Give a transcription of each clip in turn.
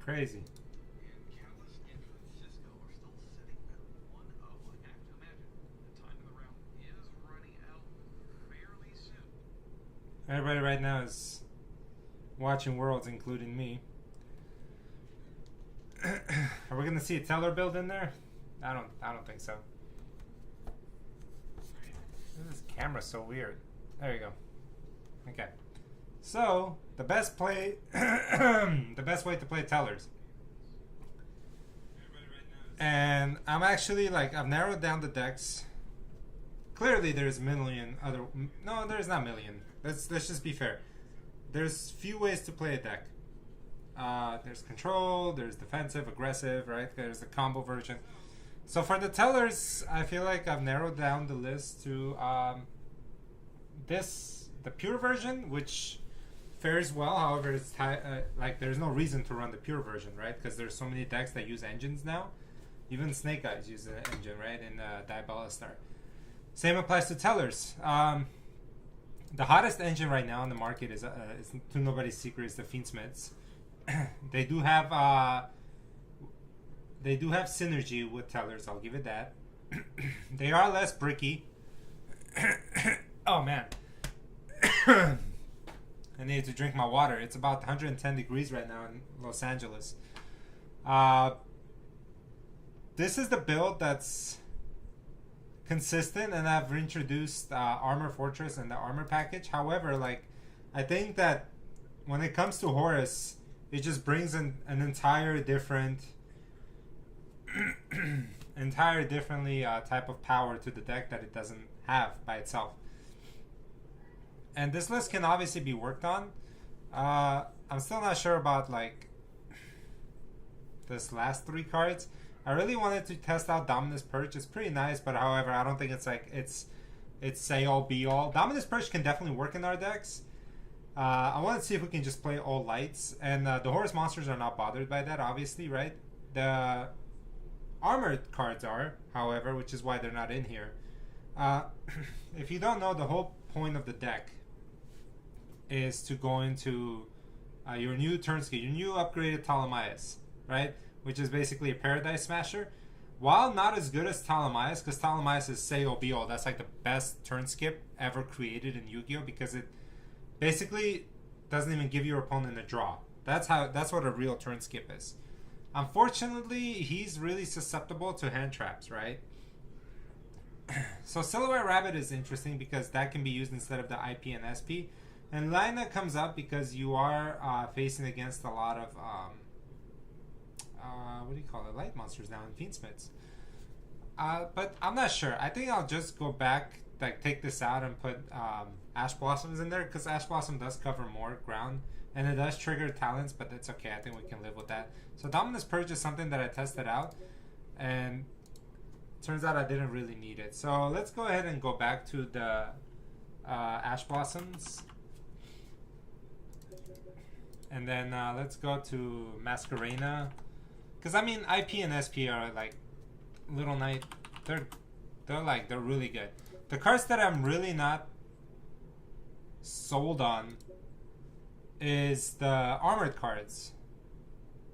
Crazy. Everybody right now is watching Worlds, including me. Are we gonna see a Teller build in there? I don't think so. This camera's so weird. There you go. Okay. So the best play, the best way to play Tellers. And I'm actually like I've narrowed down the decks. Clearly, there's a million other. No, there's not a million. Let's just be fair. There's few ways to play a deck. There's control, there's defensive, aggressive, right? There's the combo version. So for the Tellers, I feel like I've narrowed down the list to the pure version, which fares well. However, it's like there's no reason to run the pure version, right? Because there's so many decks that use engines now. Even Snake Eyes use an engine, right? In Diabella Star. Same applies to Tellers. The hottest engine right now on the market is to nobody's secret is the Fiendsmiths. They do have synergy with Tellers. I'll give it that. They are less bricky. Oh man, I need to drink my water. It's about 110 degrees right now in Los Angeles. This is the build that's consistent, and I've introduced Armor Fortress and the armor package. However, like I think that when it comes to Horus, it just brings an entire different differently type of power to the deck that it doesn't have by itself. And this list can obviously be worked on. I'm still not sure about like this last three cards. I really wanted to test out Dominus Purge. It's pretty nice, but however, I don't think it's like it's say all be all. Dominus Purge can definitely work in our decks. I want to see if we can just play all lights, and the Horus monsters are not bothered by that, obviously, right? The armored cards are, however, which is why they're not in here. If you don't know, the whole point of the deck is to go into your new Turnscape, your new upgraded Ptolemaeus, right? Which is basically a Paradise Smasher. While not as good as Ptolemaeus, because Ptolemaeus is say or be all, that's like the best turn skip ever created in Yu-Gi-Oh! Because it basically doesn't even give your opponent a draw. That's what a real turn skip is. Unfortunately, he's really susceptible to hand traps, right? So Silhouette Rabbit is interesting because that can be used instead of the IP and SP. And Lina comes up because you are facing against a lot of what do you call it? Light monsters now in Fiendsmiths. But I'm not sure. I think I'll just go back, like take this out and put Ash Blossoms in there, because Ash Blossom does cover more ground and it does trigger talents, but it's okay. I think we can live with that. So Dominus Purge is something that I tested out, and turns out I didn't really need it. So let's go ahead and go back to the Ash Blossoms, and then let's go to Masquerena. Because I mean, IP and SP are like Little Knight. They're really good. The cards that I'm really not sold on is the armored cards.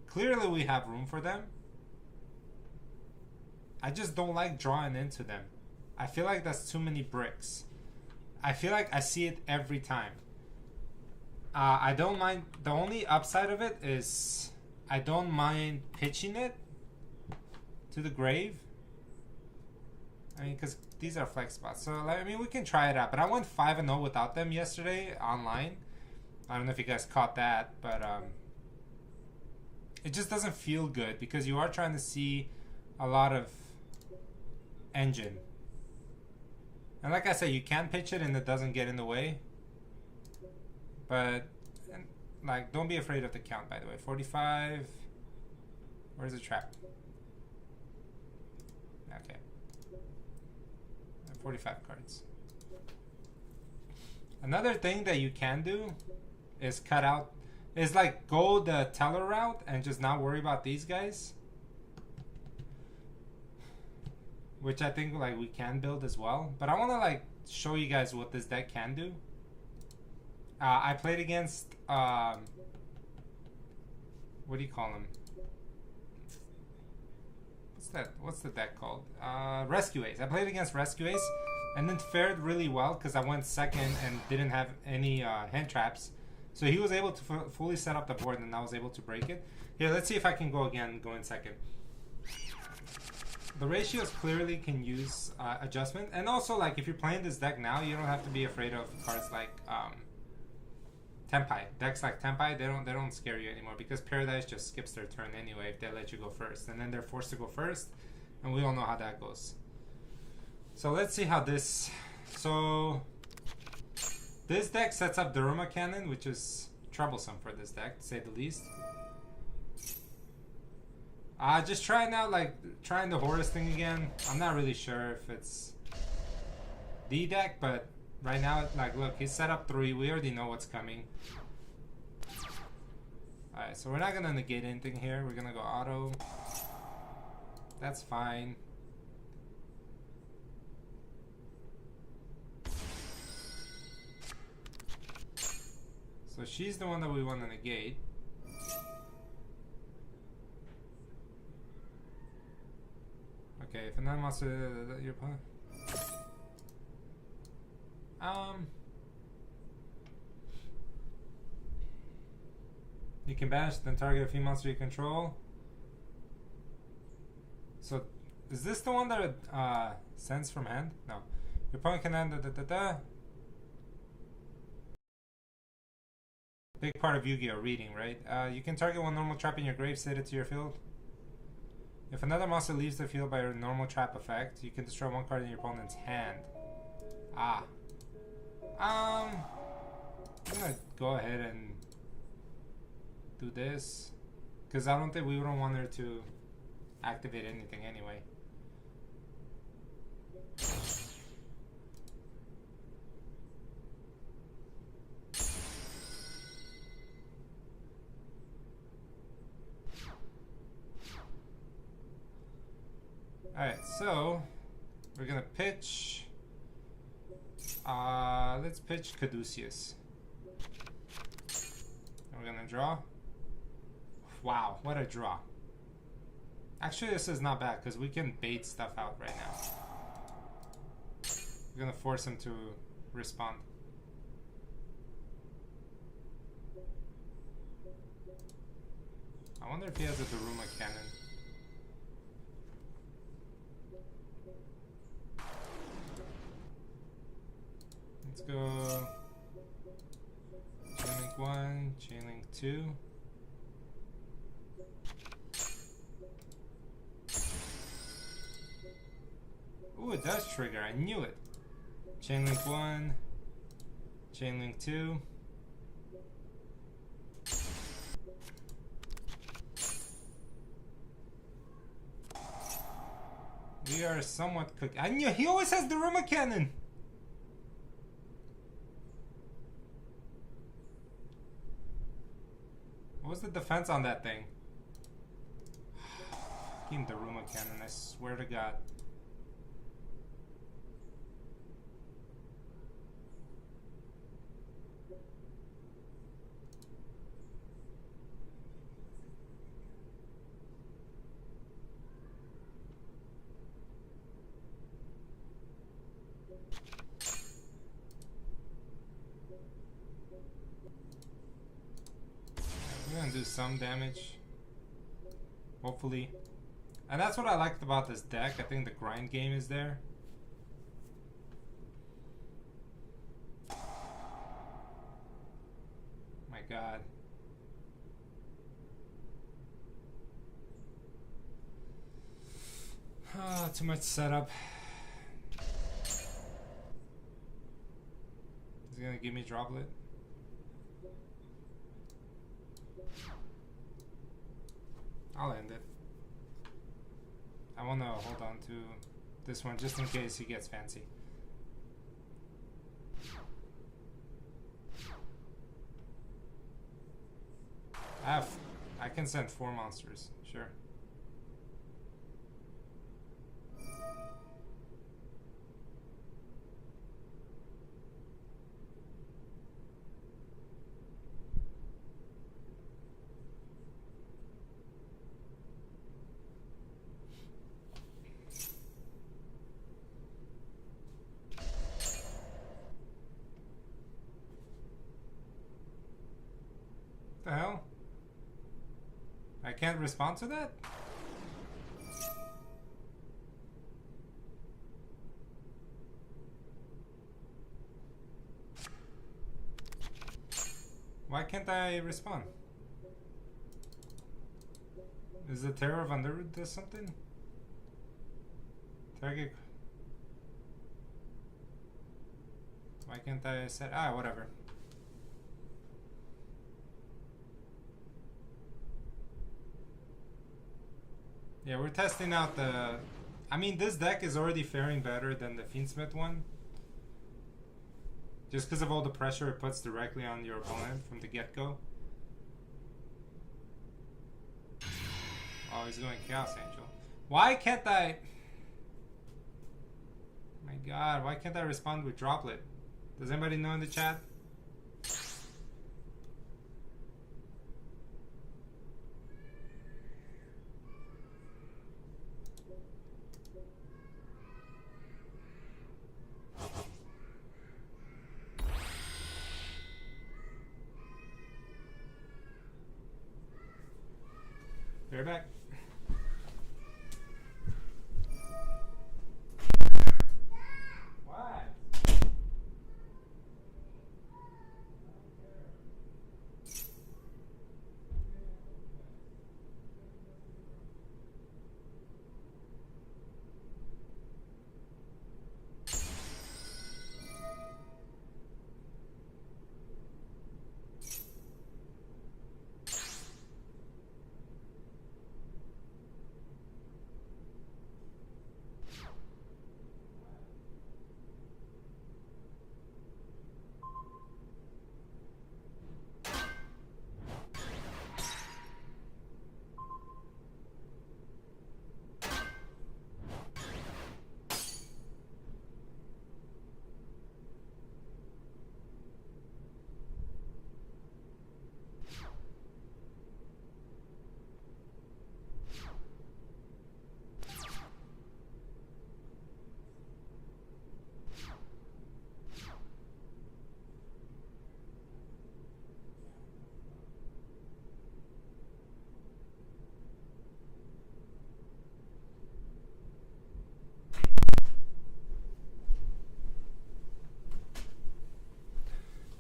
Clearly, we have room for them. I just don't like drawing into them. I feel like that's too many bricks. I feel like I see it every time. I don't mind. The only upside of it is I don't mind pitching it to the grave. I mean, because these are flex spots. So, I mean, we can try it out. But I went 5-0 without them yesterday online. I don't know if you guys caught that. But it just doesn't feel good because you are trying to see a lot of engine. And like I said, you can pitch it and it doesn't get in the way. But like, don't be afraid of the count, by the way. 45. Where's the trap? Okay. 45 cards. Another thing that you can do is cut out, is like go the Teller route and just not worry about these guys. Which I think like we can build as well. But I want to like show you guys what this deck can do. I played against what do you call him? that? What's the deck called? Rescue Ace. I played against Rescue Ace, and then fared really well because I went second and didn't have any hand traps. So he was able to fully set up the board, and I was able to break it. Here, let's see if I can go again, go in second. The ratios clearly can use adjustment, and also like if you're playing this deck now, you don't have to be afraid of cards like Tempai. Decks like Tempai, they don't scare you anymore because Paradise just skips their turn anyway if they let you go first, and then they're forced to go first, and we all know how that goes. So let's see how this. So this deck sets up Daruma Cannon, which is troublesome for this deck to say the least. Just trying out trying the Horus thing again. I'm not really sure if it's the deck, but right now, like, look, he's set up 3. We already know what's coming. Alright, so we're not gonna negate anything here. We're gonna go auto. That's fine. So she's the one that we want to negate. Okay, if another monster your opponent. You can banish, then target a few monster you control. So, is this the one that sends from hand? No. Your opponent can end Big part of Yu-Gi-Oh! Reading, right? You can target one normal trap in your grave, set it to your field. If another monster leaves the field by a normal trap effect, you can destroy one card in your opponent's hand. I'm gonna go ahead and do this because I don't think we don't want her to activate anything anyway. Alright, so we're gonna pitch. Let's pitch Caduceus. And we're gonna draw. Wow, what a draw. Actually, this is not bad because we can bait stuff out right now. We're gonna force him to respond. I wonder if he has a Daruma Cannon. Let's go Chainlink 1, Chainlink 2. Ooh, it does trigger. I knew it. Chainlink 1, Chainlink 2. We are somewhat cooked. I knew he always has the Daruma Cannon. What was the defense on that thing? Fucking Daruma Cannon, I swear to God. We're gonna do some damage, hopefully. And that's what I liked about this deck. I think the grind game is there. My God. Oh, too much setup. Is he gonna give me droplet? I'll end it. I want to hold on to this one just in case he gets fancy. I can send 4 monsters, sure. What the hell? I can't respond to that? Why can't I respond? Is the Terror of Underwood does something? Target. Why can't I set? Ah, whatever. Yeah, we're testing out the... I mean, this deck is already faring better than the Fiendsmith one. Just because of all the pressure it puts directly on your opponent from the get-go. Oh, he's going Chaos Angel. Why can't I... My god, why can't I respond with Droplet? Does anybody know in the chat? They're back. What?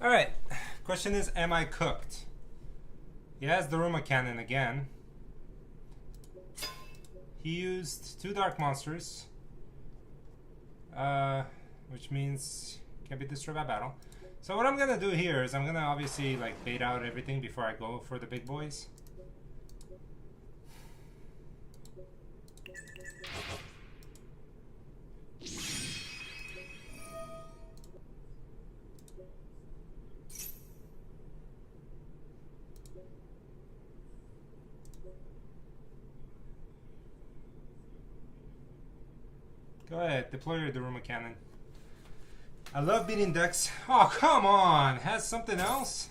Alright, question is, am I cooked? He has the Ruma Cannon again. He used 2 Dark Monsters, which means can't be destroyed by battle. So what I'm gonna do here is I'm gonna obviously like bait out everything before I go for the big boys. Go ahead, deploy your Daruma Cannon. I love beating decks. Oh, come on! Has something else?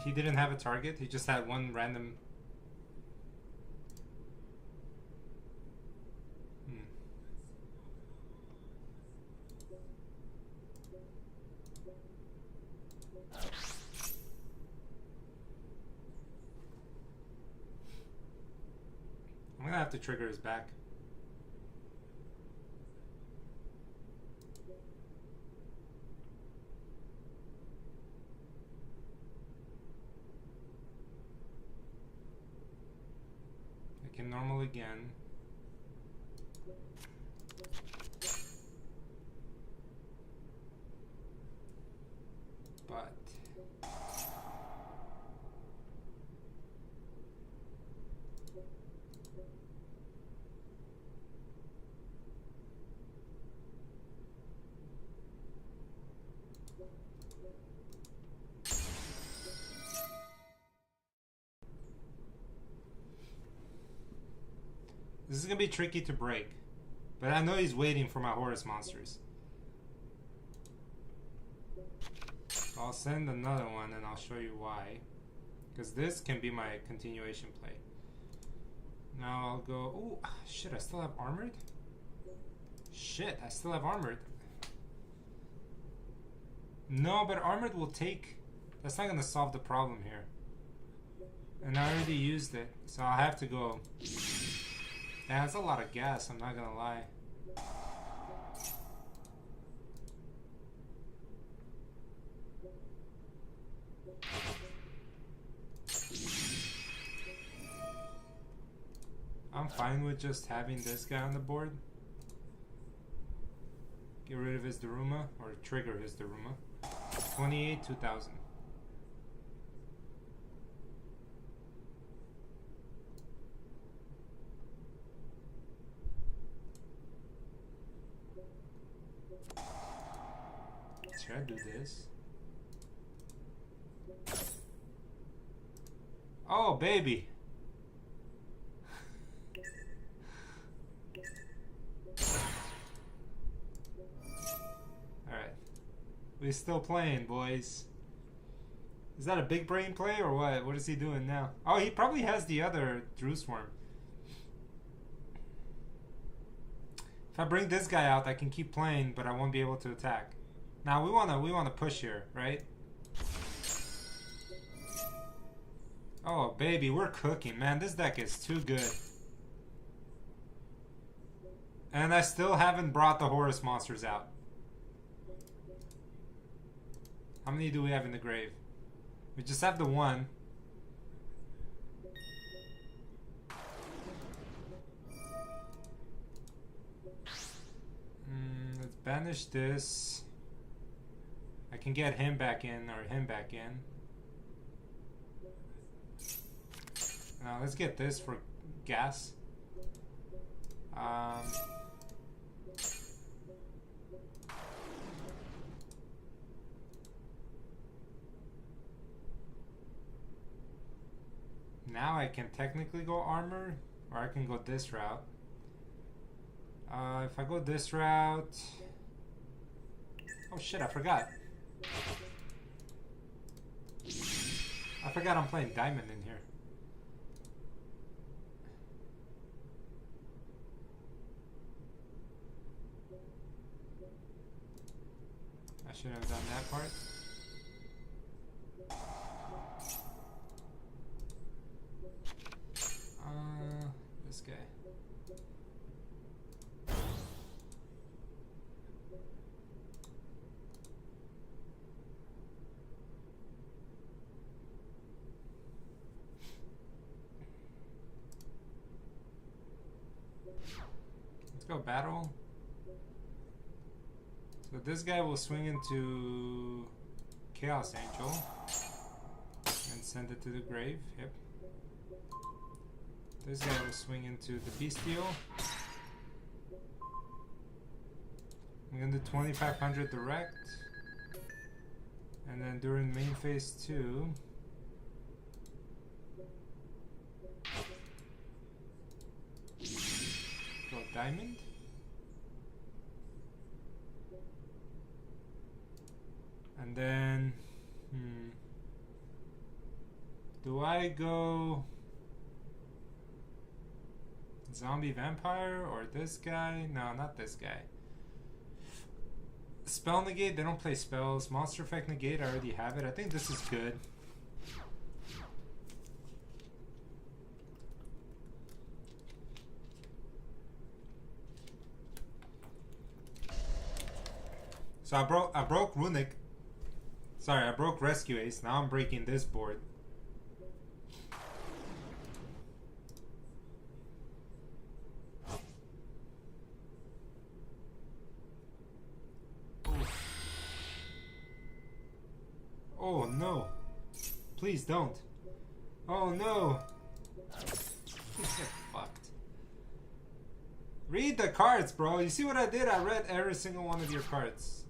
He didn't have a target, he just had one random... I'm gonna have to trigger his back. I can normal again. But this is gonna be tricky to break, but I know he's waiting for my Horus monsters. So I'll send another one and I'll show you why. Because this can be my continuation play. Now I'll go. Oh shit! I still have armored. Shit! I still have armored. No, but armored will take. That's not gonna solve the problem here. And I already used it, so I'll have to go. Yeah, that's a lot of gas. I'm not gonna lie. I'm fine with just having this guy on the board. Get rid of his Daruma, or trigger his Daruma. 28, 2000. Should I do this? Oh, baby! Alright. We're still playing, boys. Is that a big brain play or what? What is he doing now? Oh, he probably has the other Drew Swarm. If I bring this guy out, I can keep playing, but I won't be able to attack. Now we wanna push here, right? Oh baby, we're cooking, man. This deck is too good. And I still haven't brought the Horus monsters out. How many do we have in the grave? We just have the one. Let's banish this. I can get him back in, or him back in. Now let's get this for gas. Now I can technically go armor, or I can go this route. If I go this route... Oh shit, I forgot. I forgot I'm playing diamond in here. I should have done that part. This guy. Let's go battle. So this guy will swing into Chaos Angel and send it to the grave. Yep. This guy will swing into the Bestial. I'm gonna do 2500 direct. And then during main phase 2, go diamond. And then, do I go zombie vampire or this guy? No, not this guy. Spell negate, they don't play spells. Monster effect negate, I already have it. I think this is good. So I broke Runic. Sorry, I broke Rescue Ace. Now I'm breaking this board. Oh no. Please don't. Oh no. Please get fucked. Read the cards, bro. You see what I did? I read every single one of your cards.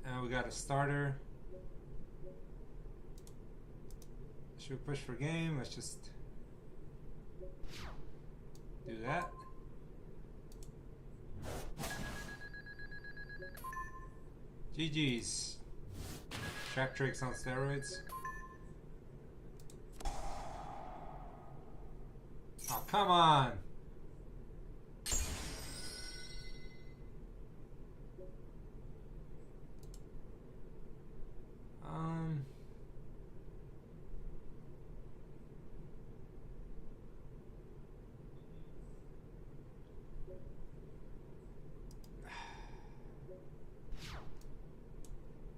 And we got a starter. Should we push for game? Let's just do that. GG's. Track tricks on steroids. Oh, come on. Um...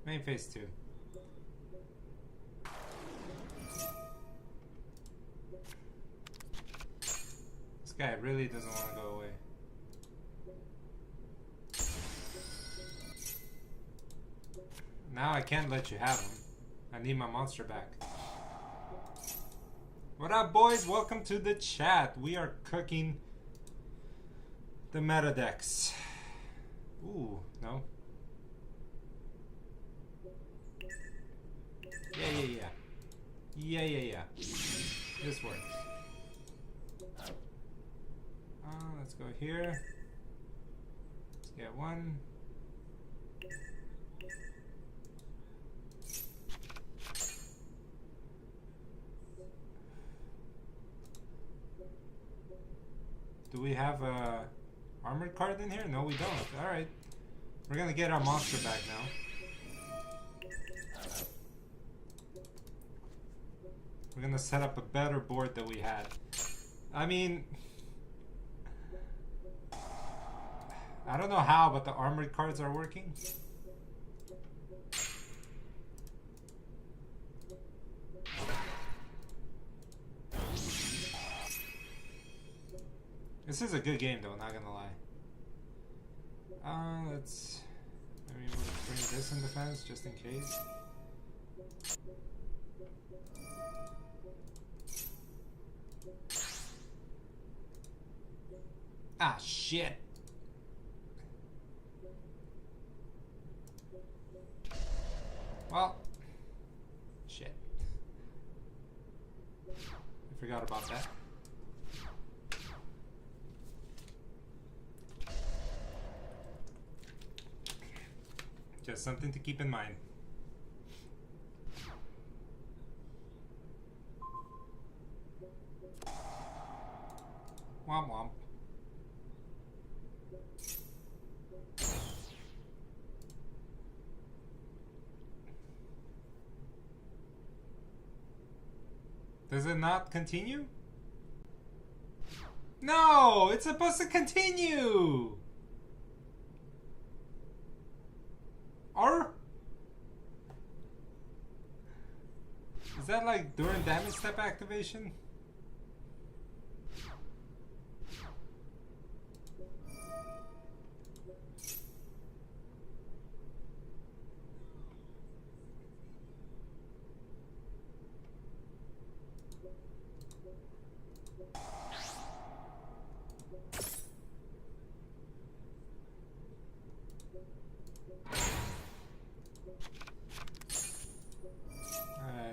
Main phase 2. This guy really doesn't want to go away. Now I can't let you have him. I need my monster back. What up, boys? Welcome to the chat. We are cooking the meta decks. Ooh, no. Yeah. This works. Let's go here. Let's get one. Do we have a armored card in here? No, we don't. Alright. We're gonna get our monster back now. We're gonna set up a better board than we had. I mean, I don't know how, but the armored cards are working. This is a good game though, not gonna lie. Let's... Maybe we'll bring this in defense just in case. Ah, shit! Well, shit. I forgot about that. Just something to keep in mind. Womp womp. Does it not continue? No! It's supposed to continue! Or? Is that like during damage step activation?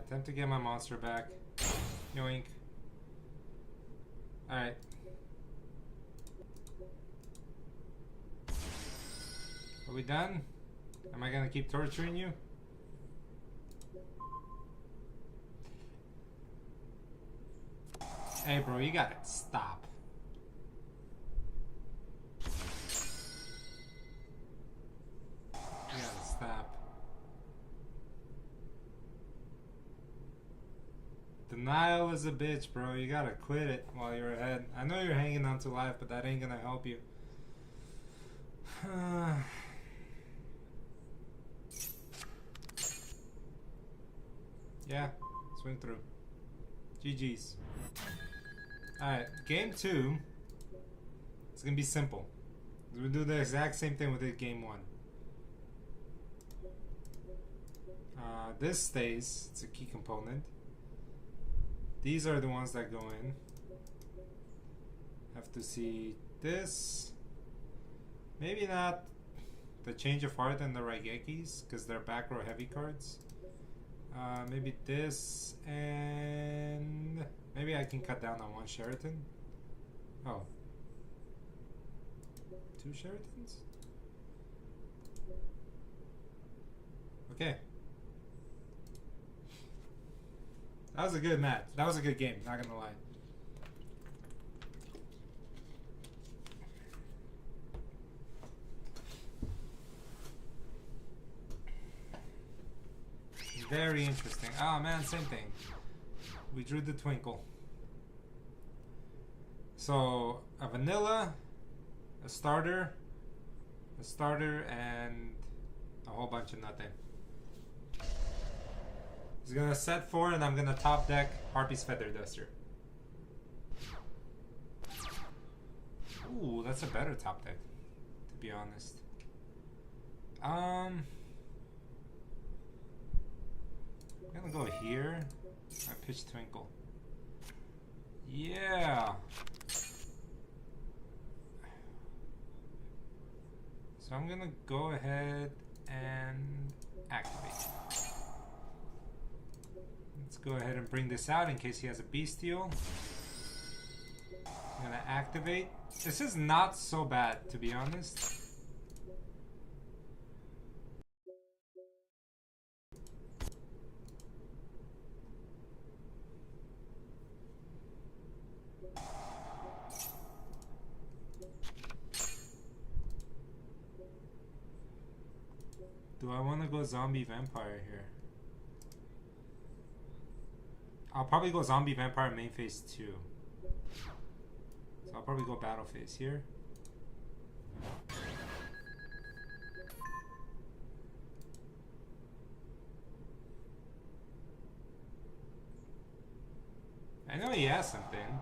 Time to get my monster back. Yoink. Alright. Are we done? Am I gonna keep torturing you? Hey bro, you gotta stop. You gotta stop. Denial is a bitch, bro. You gotta quit it while you're ahead. I know you're hanging on to life, but that ain't gonna help you. Yeah, swing through. GG's. Alright, game 2. It's gonna be simple. We'll do the exact same thing we did game 1. This stays. It's a key component. These are the ones that go in. Have to see this. Maybe not the Change of Heart and the Raigekis, because they're back row heavy cards. Maybe this, and maybe I can cut down on one Sheraton. Oh. 2 Sheratons? Okay. That was a good match. That was a good game, not gonna lie. Very interesting. Oh man, same thing. We drew the twinkle. So a vanilla, a starter, and a whole bunch of nothing. He's gonna set 4 and I'm gonna top deck Harpy's Feather Duster. Ooh, that's a better top deck, to be honest. I'm gonna go here. I pitch Twinkle. Yeah. So I'm gonna go ahead and activate. Let's go ahead and bring this out in case he has a Bestial. I'm gonna activate. This is not so bad, to be honest. Do I want to go Zombie Vampire here? I'll probably go Zombie Vampire main phase 2. So I'll probably go battle phase here. I know he has something.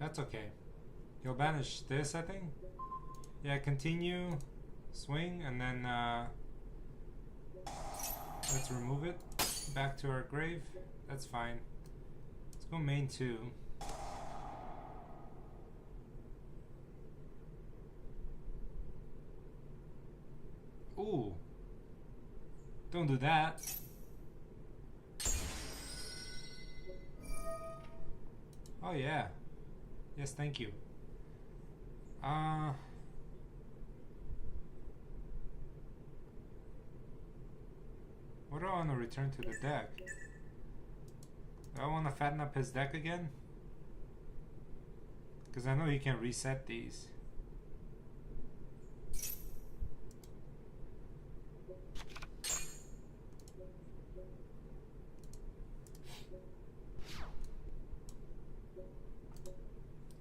That's okay. He'll banish this, I think. Yeah, continue, swing, and then let's remove it. Back to our grave. That's fine. Let's go main 2. Ooh. Don't do that. Oh yeah. Yes, thank you. What do I want to return to the deck? Do I want to fatten up his deck again? Because I know you can reset these.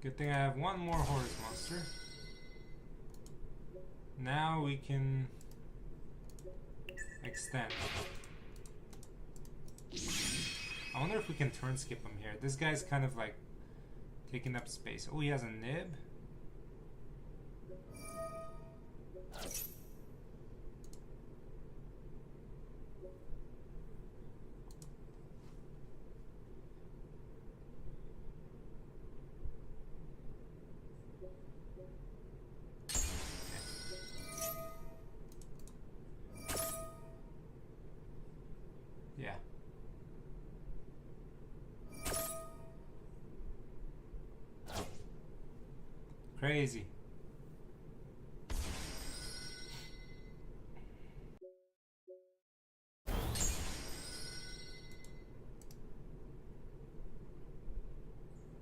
Good thing I have one more Horus monster. Now we can extend. I wonder if we can turn skip him here. This guy's kind of like taking up space. Oh, he has a nib. Yeah. Crazy.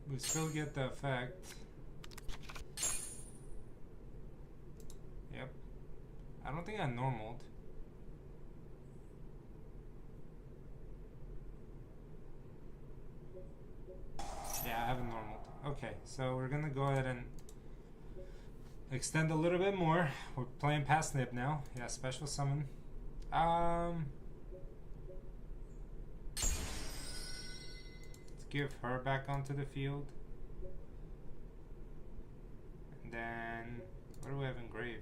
We still get the effect. Yep. I don't think I normaled. Yeah, I haven't normaled. Okay, so we're gonna go ahead and extend a little bit more. We're playing past nib now. Yeah, special summon. Let's give her back onto the field. And then what do we have in grave?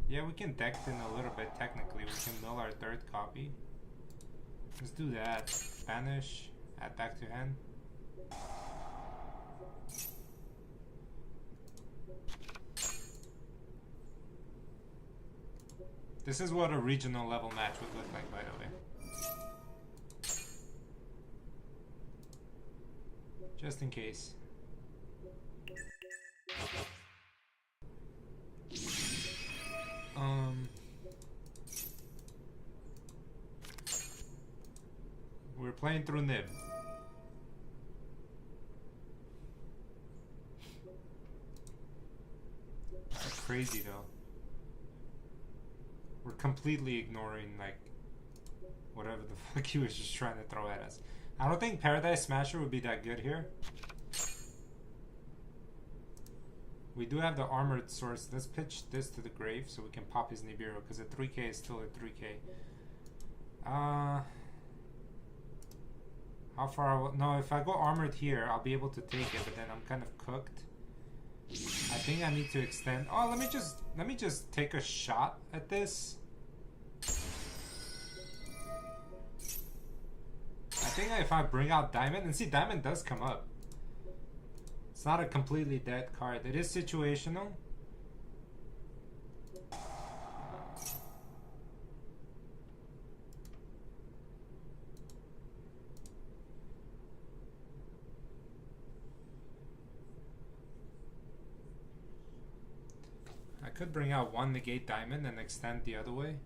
Yeah, we can deck in a little bit technically. We can mill our 3rd copy. Let's do that. Banish, add back to hand. This is what a regional level match would look like, by the way. Just in case. We're playing through Nib. That's crazy though. We're completely ignoring like whatever the fuck he was just trying to throw at us. I don't think Paradise Smasher would be that good here. We do have the armored source. Let's pitch this to the grave so we can pop his Nibiru because a 3k is still a 3k. How far? No, if I go armored here, I'll be able to take it, but then I'm kind of cooked. I think I need to extend. Oh, let me just take a shot at this. I think if I bring out Diamond, and see, Diamond does come up. It's not a completely dead card. It is situational. I could bring out one negate Diamond and extend the other way.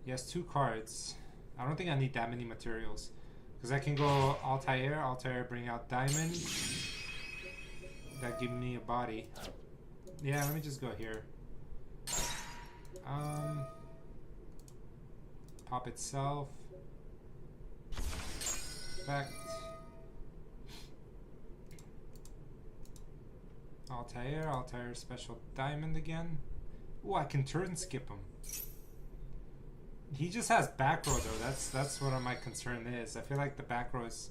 He has 2 cards. I don't think I need that many materials. Because I can go Altair, bring out Diamond. That gives me a body. Yeah, let me just go here. Pop itself. Effect. Altair, special Diamond again. Oh, I can turn skip him. He just has back row though. That's what my concern is. I feel like the back row is.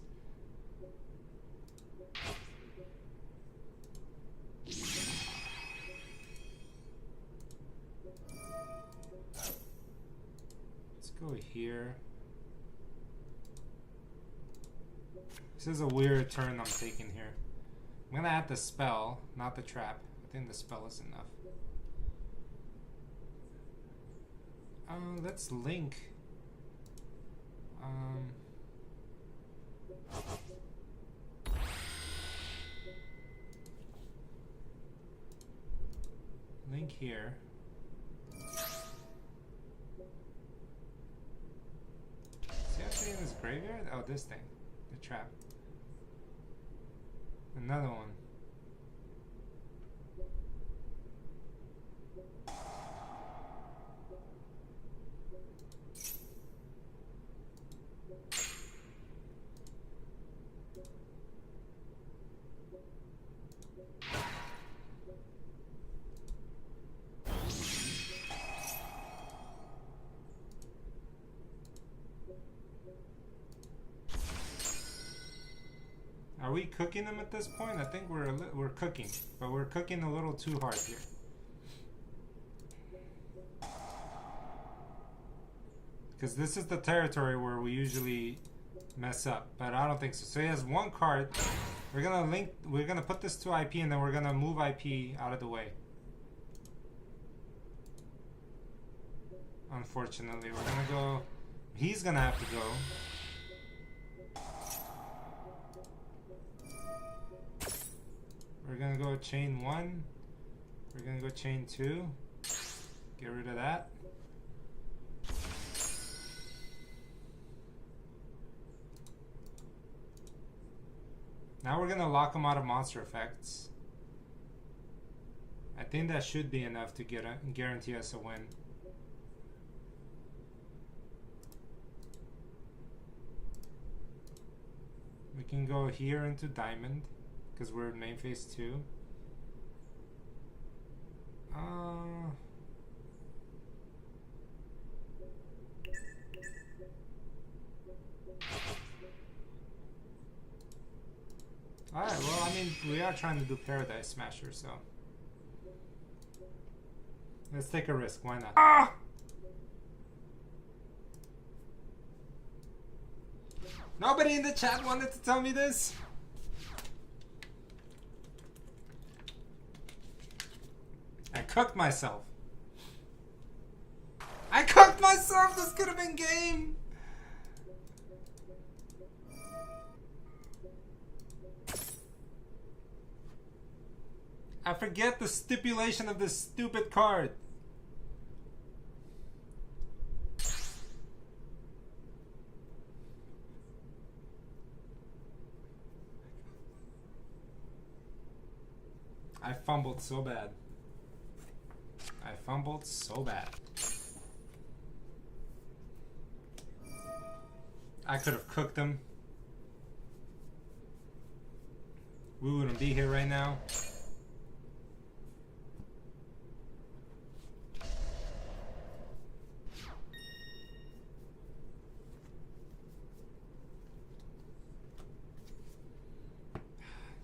Let's go here. This is a weird turn I'm taking here. I'm gonna add the spell, not the trap. I think the spell is enough. Let's link. Link here. Is he actually in his graveyard? Oh, this thing. The trap. Another one. Are we cooking them at this point? I think we're cooking, but we're cooking a little too hard here. Because this is the territory where we usually mess up, but I don't think so. So he has 1 card. We're gonna put this to IP, and then we're gonna move IP out of the way. Unfortunately, we're gonna go. He's gonna have to go. We're gonna go chain 1. We're gonna go chain 2. Get rid of that. Now we're gonna lock him out of monster effects. I think that should be enough to guarantee us a win. We can go here into Diamond. Because we're in main phase 2. Alright, well, I mean, we are trying to do Paradise Smasher, so. Let's take a risk, why not? Ah! Nobody in the chat wanted to tell me this? I cooked myself. I cooked myself! This could have been game! I forget the stipulation of this stupid card. I fumbled so bad. I fumbled so bad. I could have cooked him. We wouldn't be here right now.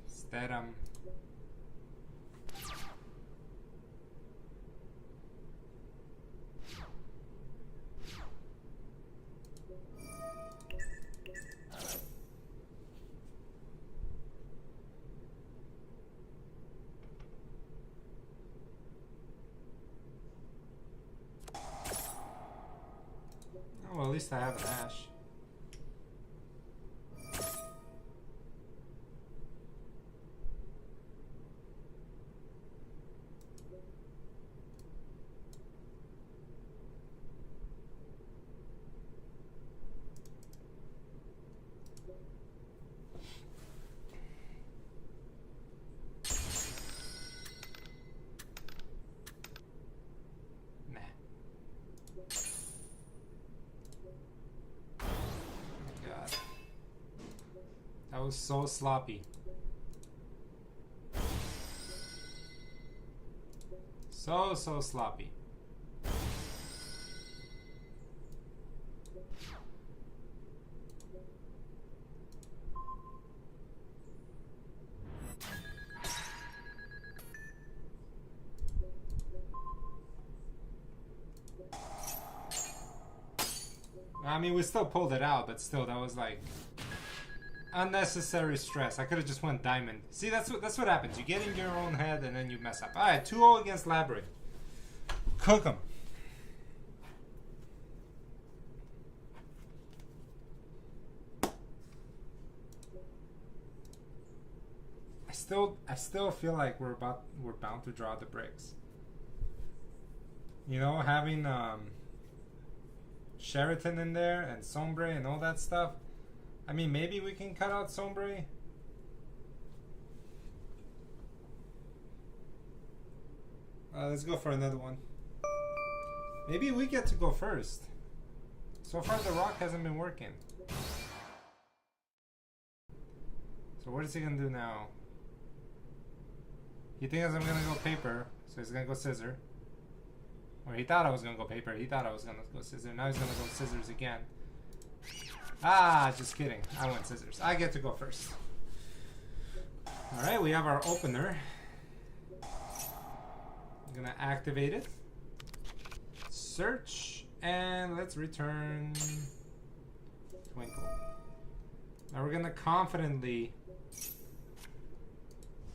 Instead, oh, well, at least I have an ash. That was so sloppy. So sloppy. I mean, we still pulled it out, but still, that was like unnecessary stress. I could have just went diamond. See, that's what happens. You get in your own head and then you mess up. All right, 2-0 against Labyrinth. Cook them. I still feel like we're bound to draw the bricks. You know, having Sheraton in there and Sombre and all that stuff. I mean, maybe we can cut out Sombre. Let's go for another one. Maybe we get to go first. So far the rock hasn't been working. So what is he gonna do now? He thinks I'm gonna go paper, so he's gonna go scissor. Or he thought I was gonna go paper, he thought I was gonna go scissor. Now he's gonna go scissors again. Ah, just kidding. I went scissors. I get to go first. Alright, we have our opener. I'm gonna activate it. Search, and let's return Twinkle. Now we're gonna confidently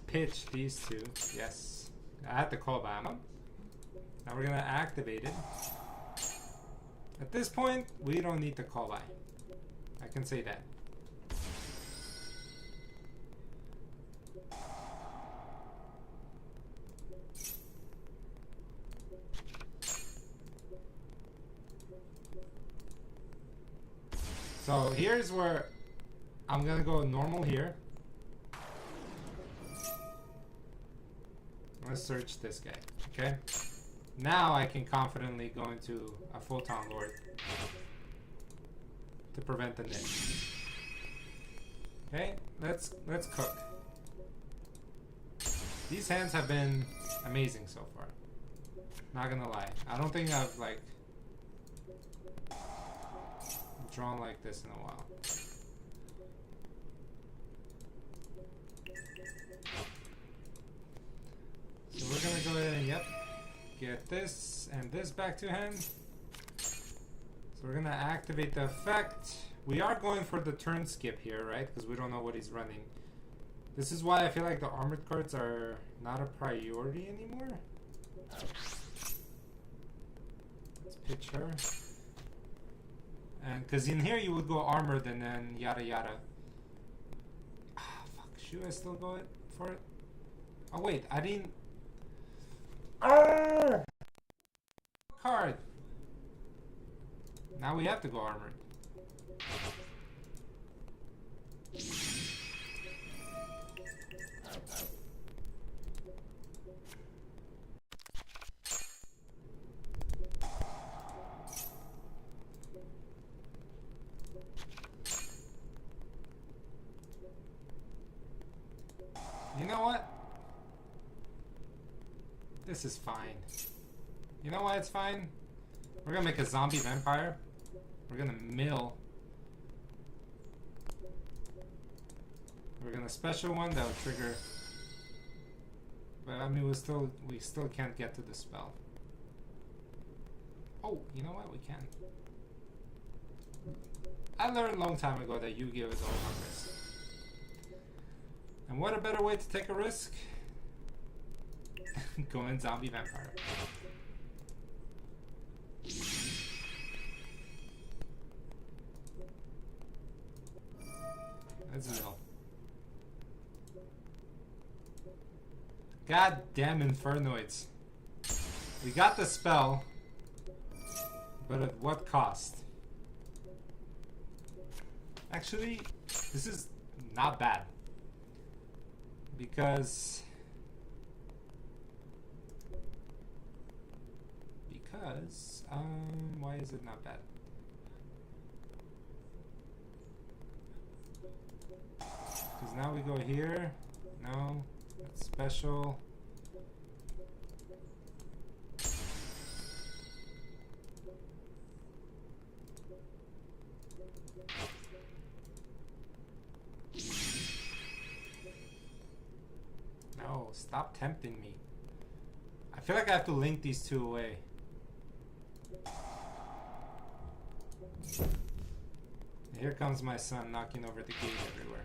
pitch these two. Yes. I had to call by them. Now we're gonna activate it. At this point, we don't need to call by. I can say that. So here's where I'm gonna go normal here. I'm gonna search this guy, okay? Now I can confidently go into a full town lord to prevent the nit. Okay, let's cook. These hands have been amazing so far. Not gonna lie. I don't think I've like drawn like this in a while. So we're gonna go ahead and get this and this back to hand. So we're gonna activate the effect. We are going for the turn skip here, right? Because we don't know what he's running. This is why I feel like the armored cards are not a priority anymore. Let's pitch her. And because in here you would go armored and then yada yada. Ah, fuck. Should I still go for it? Oh wait, I didn't. Oh! Card. Now we have to go armored. know what? This is fine. You know why it's fine? We're gonna make a zombie vampire. We're gonna mill. We're gonna special one that'll trigger. But I mean, we still can't get to the spell. Oh, you know what? We can. I learned a long time ago that Yu-Gi-Oh is all about risk. And what a better way to take a risk? Go in zombie vampire. Let's mill. God damn Infernoids. We got the spell, but at what cost? Actually, this is not bad. Because why is it not bad? Because now we go here. No, that's special. No, stop tempting me. I feel like I have to link these two away. Here comes my son knocking over the gate everywhere.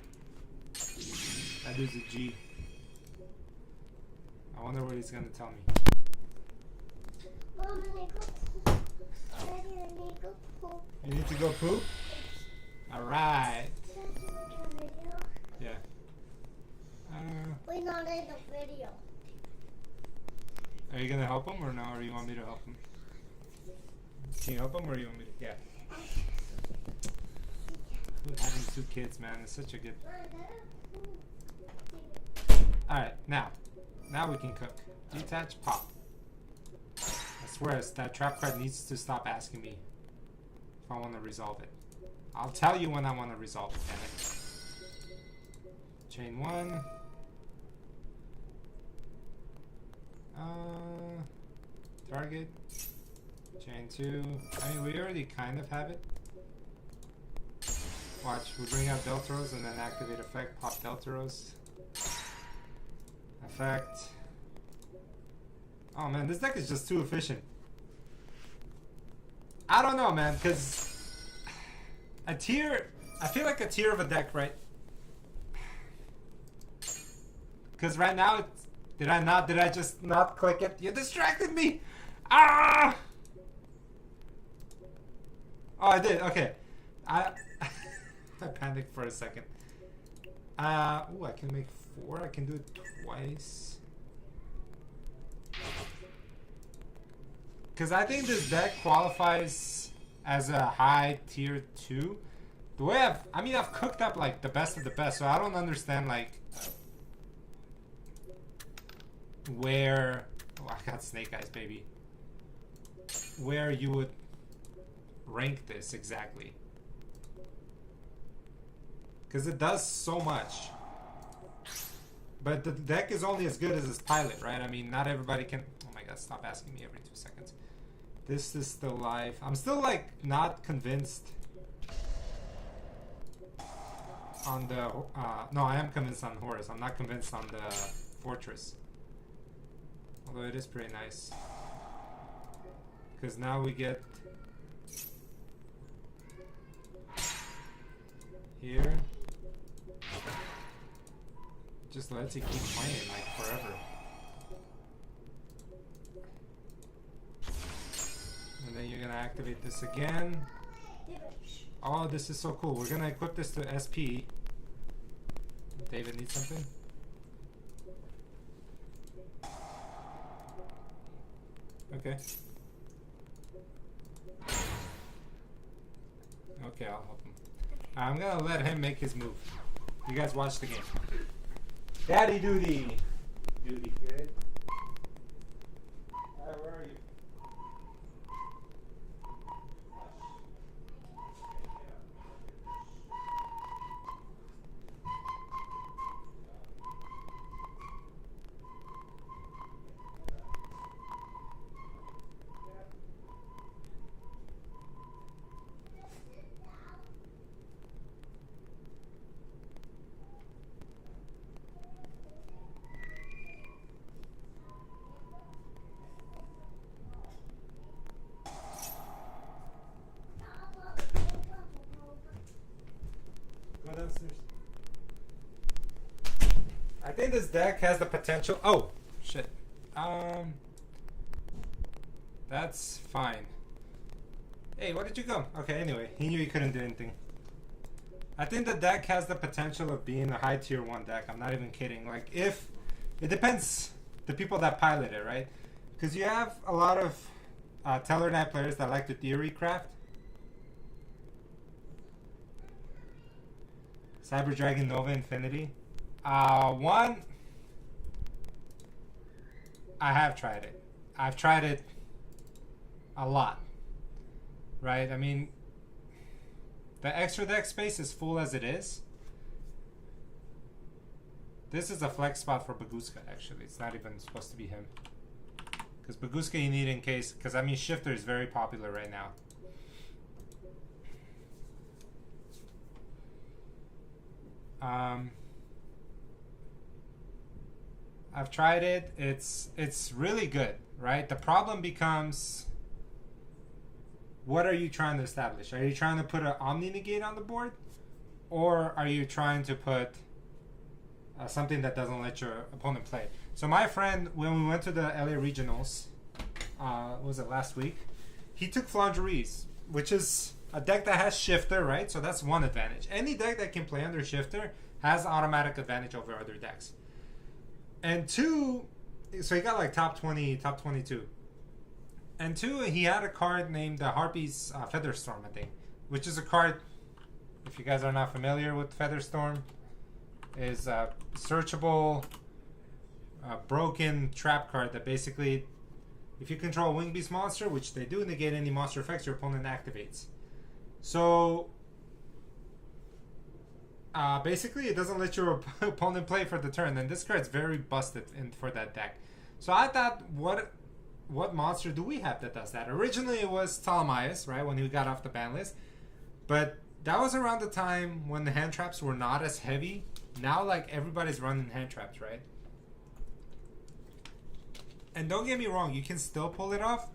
That dude's a G. I wonder what he's gonna tell me. Mom, I need to go poop. Daddy, I need to go poop. You need to go poop? Alright. Yeah. We're not in the video. Are you gonna help him or no? Or you want me to help him? Can you help him or you want me to? Yeah. Having two kids, man, is such a good. Alright, now we can cook. Detach, pop. I swear, that trap card needs to stop asking me if I want to resolve it. I'll tell you when I want to resolve it, damn it. Chain one. Target. Chain two. I mean, we already kind of have it. Watch, we bring out Deltaros and then activate effect, pop Deltaros. Effect. Oh man, this deck is just too efficient. I don't know, man, because a tier, I feel like a tier of a deck, right? Because right now, did I just not click it? You distracted me! Ah! Oh, I did, okay. I panicked for a second. Ooh, I can make 4. I can do it twice. Because I think this deck qualifies as a high tier 2. The way I've cooked up like the best of the best, so I don't understand like where. Oh, I got Snake Eyes, baby. Where you would rank this exactly. Because it does so much. But the deck is only as good as its pilot, right? I mean, not everybody can... Oh my god, stop asking me every 2 seconds. This is still live. I'm still, like, not convinced on the... no, I am convinced on Horus. I'm not convinced on the Fortress. Although it is pretty nice. Because now we get... Here. Just lets you keep playing like forever. And then you're gonna activate this again. Oh, this is so cool. We're gonna equip this to SP. David needs something? Okay. Okay, I'll help him. I'm gonna let him make his move. You guys watch the game. Daddy duty! Duty, kid. Where are you? think this deck has the potential. Oh, shit. That's fine. Hey, where did you go? Okay, anyway, he knew he couldn't do anything. I think the deck has the potential of being a high tier 1 deck. I'm not even kidding. Like, if it depends the people that pilot it, right? Because you have a lot of Teller Knight players that like to theory craft. Cyber Dragon Nova Infinity. One, I have tried it. I've tried it a lot. Right? I mean, the extra deck space is full as it is. This is a flex spot for Baguska, actually. It's not even supposed to be him. Because Baguska you need in case... Because, I mean, Shifter is very popular right now. I've tried it. It's really good, right? The problem becomes... What are you trying to establish? Are you trying to put an Omni Negate on the board? Or are you trying to put something that doesn't let your opponent play? So my friend, when we went to the LA Regionals, was it last week? He took Flangeries, which is a deck that has Shifter, right? So that's one advantage. Any deck that can play under Shifter has automatic advantage over other decks. And two, so he got like top 20, top 22. And two, he had a card named Harpy's Featherstorm, I think, which is a card, if you guys are not familiar with Featherstorm, is a searchable, broken trap card that basically, if you control a Wing Beast monster, which they do, negate any monster effects your opponent activates. So, basically, it doesn't let your opponent play for the turn, and this card's very busted for that deck. So I thought, what monster do we have that does that? Originally, it was Ptolemaeus, right, when he got off the ban list. But that was around the time when the hand traps were not as heavy. Now, like, everybody's running hand traps, right? And don't get me wrong, you can still pull it off.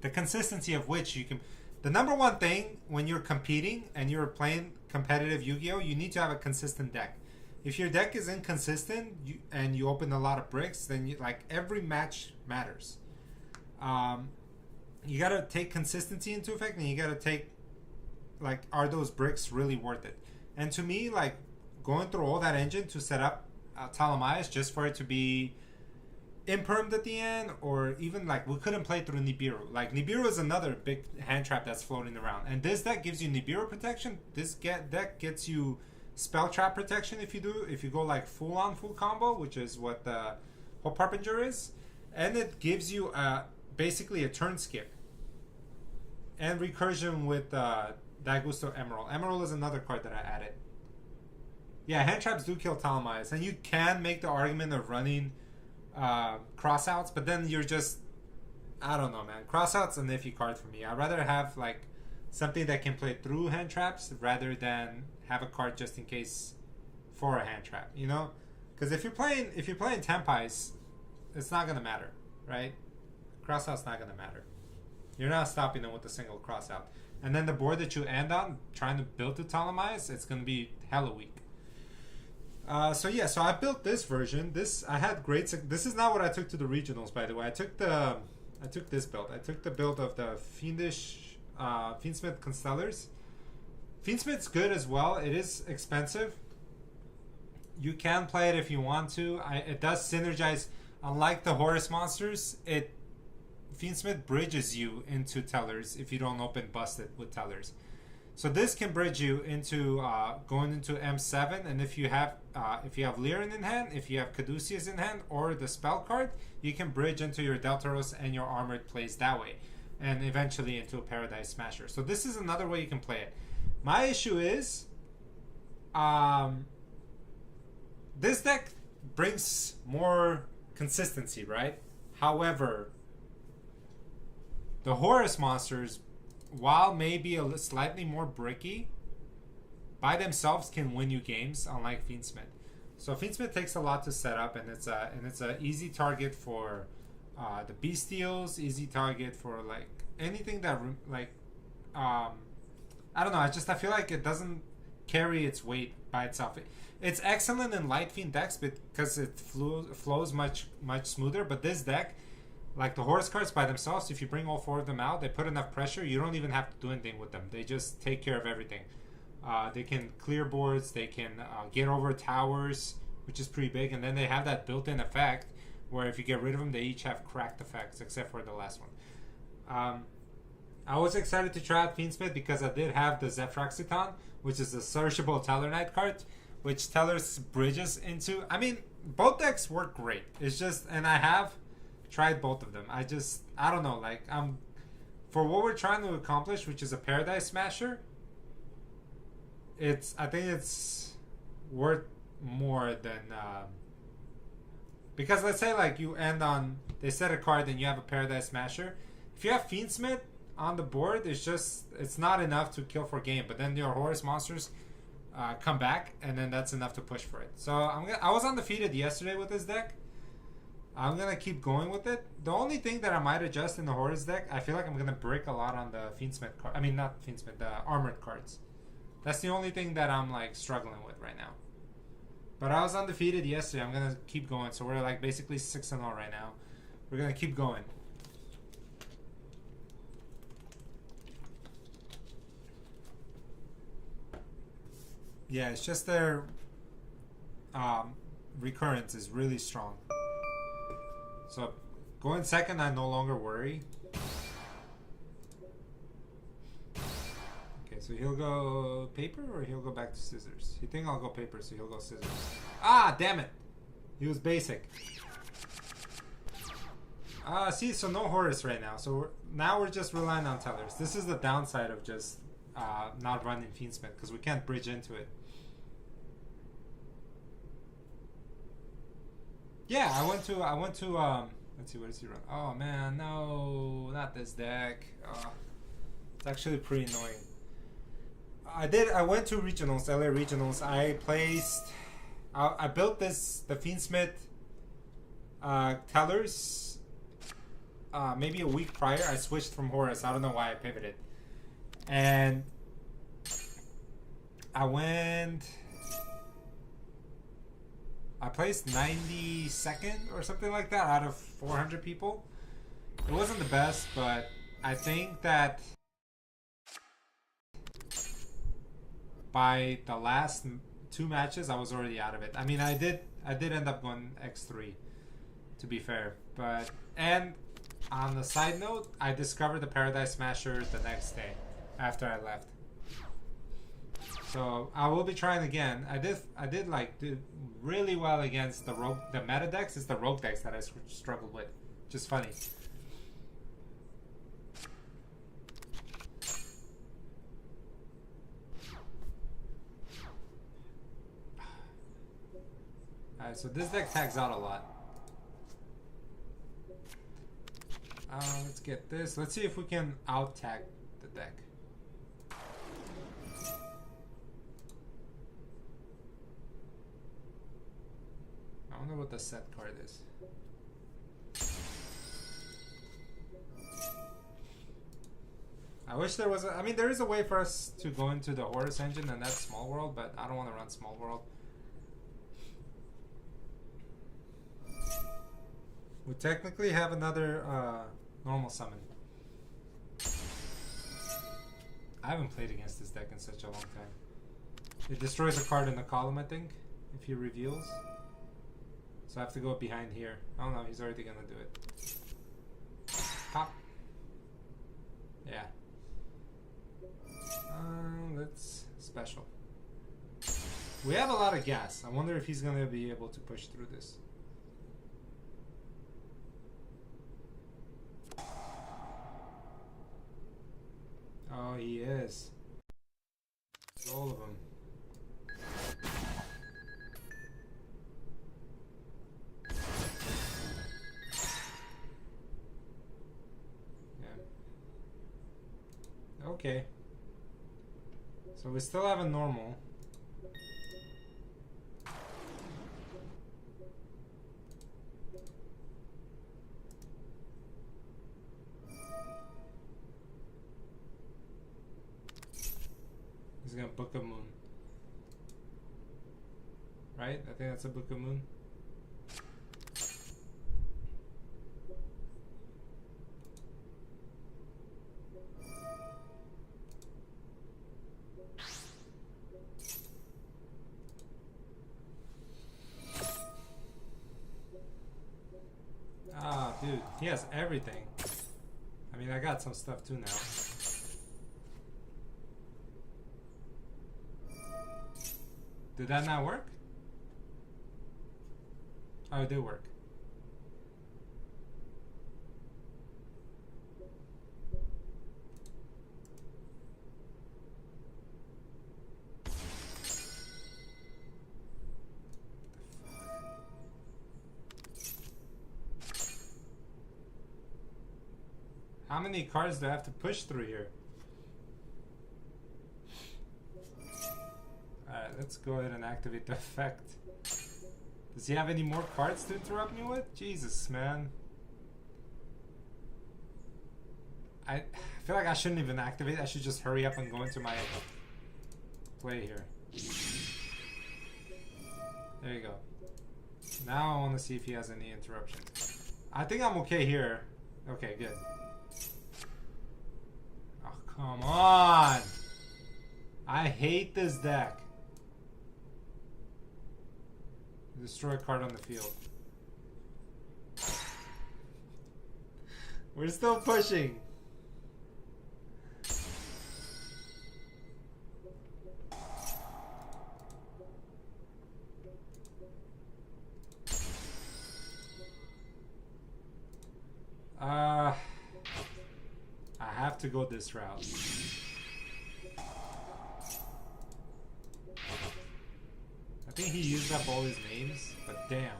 The consistency of which you can... The number one thing when you're competing and you're playing competitive Yu-Gi-Oh! You need to have a consistent deck. If your deck is inconsistent and you open a lot of bricks, then every match matters. You gotta take consistency into effect, and you gotta take, like, are those bricks really worth it? And to me, like, going through all that engine to set up Ptolemaeus just for it to be impermed at the end, or even, like, we couldn't play through Nibiru. Like, Nibiru is another big hand trap that's floating around. And this deck gives you Nibiru protection. This deck gets you spell trap protection if you go, like, full combo, which is what the Hope Harbinger is. And it gives you basically a turn skip. And recursion with Daigusto Emerald. Emerald is another card that I added. Yeah, hand traps do kill Ptolemaeus, and you can make the argument of running crossouts, but then you're just, I don't know, man. Crossouts an iffy card for me. I'd rather have, like, something that can play through hand traps rather than have a card just in case for a hand trap, you know? Because if you're playing Tempais, it's not gonna matter, right? Crossout's not gonna matter. You're not stopping them with a single crossout. And then the board that you end on, trying to build to Ptolemaeus, it's gonna be hella weak. So I built this version. I had great. This is not what I took to the regionals, by the way. I took this build. I took the build of the Fiendsmith Constellars. Fiendsmith's good as well. It is expensive. You can play it if you want to. It does synergize. Unlike the Horus monsters, Fiendsmith bridges you into Tellars if you don't open Busted with Tellars. So this can bridge you into going into M7, and if you have Lyran in hand, if you have Caduceus in hand, or the spell card, you can bridge into your Deltaros and your armored plays that way, and eventually into a Paradise Smasher. So this is another way you can play it. My issue is, this deck brings more consistency, right? However, the Horus monsters, while maybe slightly more bricky, by themselves can win you games, unlike Fiendsmith. So Fiendsmith takes a lot to set up, and it's a easy target for the Bestials, easy target for, like, anything that, like, I don't know. I feel like it doesn't carry its weight by itself. It's excellent in light fiend decks because it flows much smoother. But this deck, like the Horus cards by themselves, if you bring all 4 of them out, they put enough pressure. You don't even have to do anything with them. They just take care of everything. They can clear boards. They can get over towers, which is pretty big. And then they have that built-in effect where if you get rid of them, they each have cracked effects, except for the last one. I was excited to try out Fiendsmith because I did have the Zephraxiton, which is a searchable Teller Knight card, which Tellars bridges into. I mean, both decks work great. It's just, and I have tried both of them. I don't know, like, for what we're trying to accomplish, which is a Paradise Smasher, I think it's worth more than, because let's say, like, you end on, they set a card and you have a Paradise Smasher. If you have Fiendsmith on the board, it's not enough to kill for game, but then your Horus monsters come back, and then that's enough to push for it. So I was undefeated yesterday with this deck. I'm gonna keep going with it. The only thing that I might adjust in the Horus deck, I feel like I'm gonna brick a lot on the Fiendsmith card. I mean, not Fiendsmith, the armored cards. That's the only thing that I'm like struggling with right now. But I was undefeated yesterday. I'm gonna keep going. So we're like basically 6-0 right now. We're gonna keep going. Yeah, it's just their recurrence is really strong. So going second, I no longer worry. Okay, so he'll go paper or he'll go back to scissors. You think I'll go paper, so he'll go scissors. Ah, damn it! He was basic. See, so no Horus right now. So now we're just relying on Tellers. This is the downside of just not running Fiendsmith because we can't bridge into it. Yeah, I went to let's see, where does he run? Oh man, no, not this deck. It's actually pretty annoying. I went to regionals, LA regionals. I built the Fiendsmith Tellers maybe a week prior. I switched from Horus. I don't know why I pivoted. And I placed 92nd or something like that out of 400 people. It wasn't the best, but I think that by the last 2 matches, I was already out of it. I mean, I did end up going X3, to be fair. And on the side note, I discovered the Paradise Smasher the next day after I left. So I will be trying again. I did really well against the meta decks. It's the rogue decks that I struggled with. Just funny. Alright, so this deck tags out a lot. Let's get this. Let's see if we can out tag the deck. I wonder what the set card is. I wish there was I mean, there is a way for us to go into the Horus engine, and that's Small World, but I don't want to run Small World. We technically have another normal summon. I haven't played against this deck in such a long time. It destroys a card in the column, I think, if he reveals. So I have to go behind here. Oh no, he's already gonna do it. Pop. Yeah. Let's special. We have a lot of gas. I wonder if he's gonna be able to push through this. Oh, he is. All of them. Okay. So we still have a normal. He's gonna book a moon. right? I think that's a Book of Moon. Ah, dude, he has everything. I mean, I got some stuff too now. Did that not work? Oh, it did work. How many cards do I have to push through here? Alright, let's go ahead and activate the effect. Does he have any more cards to interrupt me with? Jesus, man. I feel like I shouldn't even activate. I should just hurry up and go into my play here. There you go. Now I want to see if he has any interruptions. I think I'm okay here. Okay, good. Oh, come on! I hate this deck. Destroy a card on the field. We're still pushing. I have to go this route. I think he used up all his names, but damn.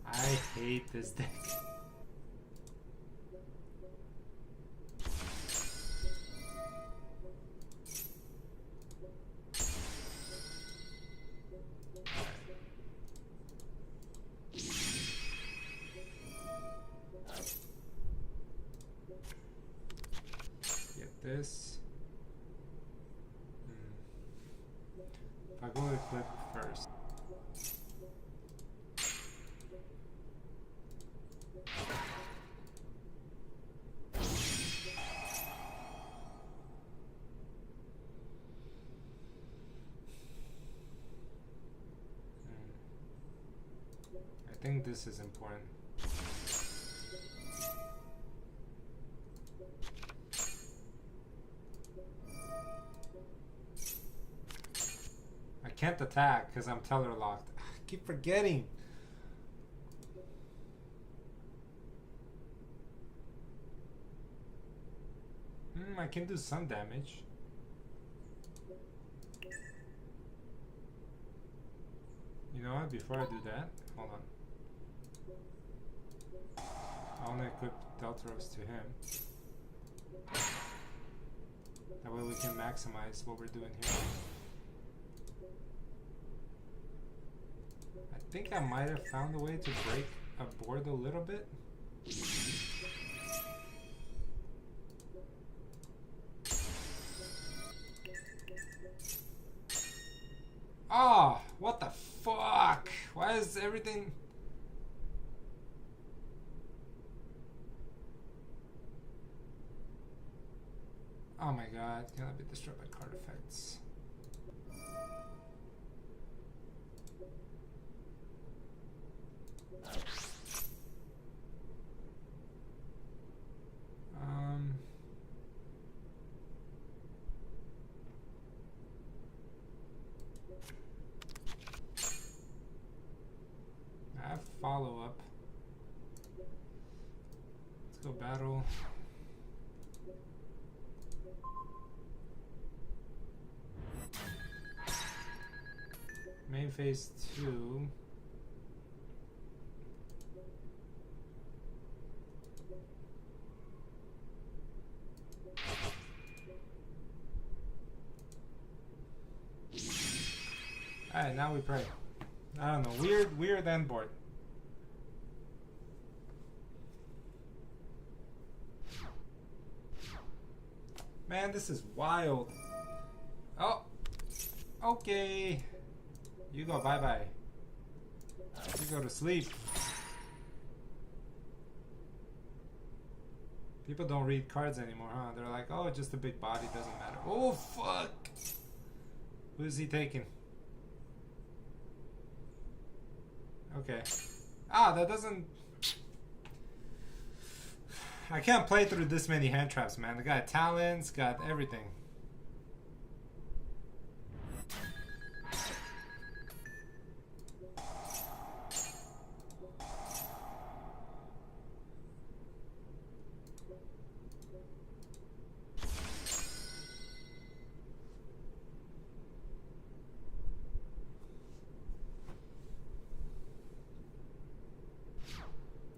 I hate this deck. Get this. If I go equip first. I think this is important. I can't attack because I'm teller locked. I keep forgetting. I can do some damage. You know what? Before I do that, hold on. I want to equip Tellars to him. That way we can maximize what we're doing here. I think I might have found a way to break a board a little bit. Oh, what the fuck? Why is everything... Oh my god, cannot be destroyed by card effects. I have follow-up. Let's go battle. Main phase 2. Alright, now we pray. I don't know, weird end board. Man, this is wild. Oh, okay. You go bye-bye. You go to sleep. People don't read cards anymore, huh? They're like, oh, just a big body, doesn't matter. Oh, fuck! Who's he taking? Okay. Ah, that doesn't... I can't play through this many hand traps, man. The guy got talents, got everything.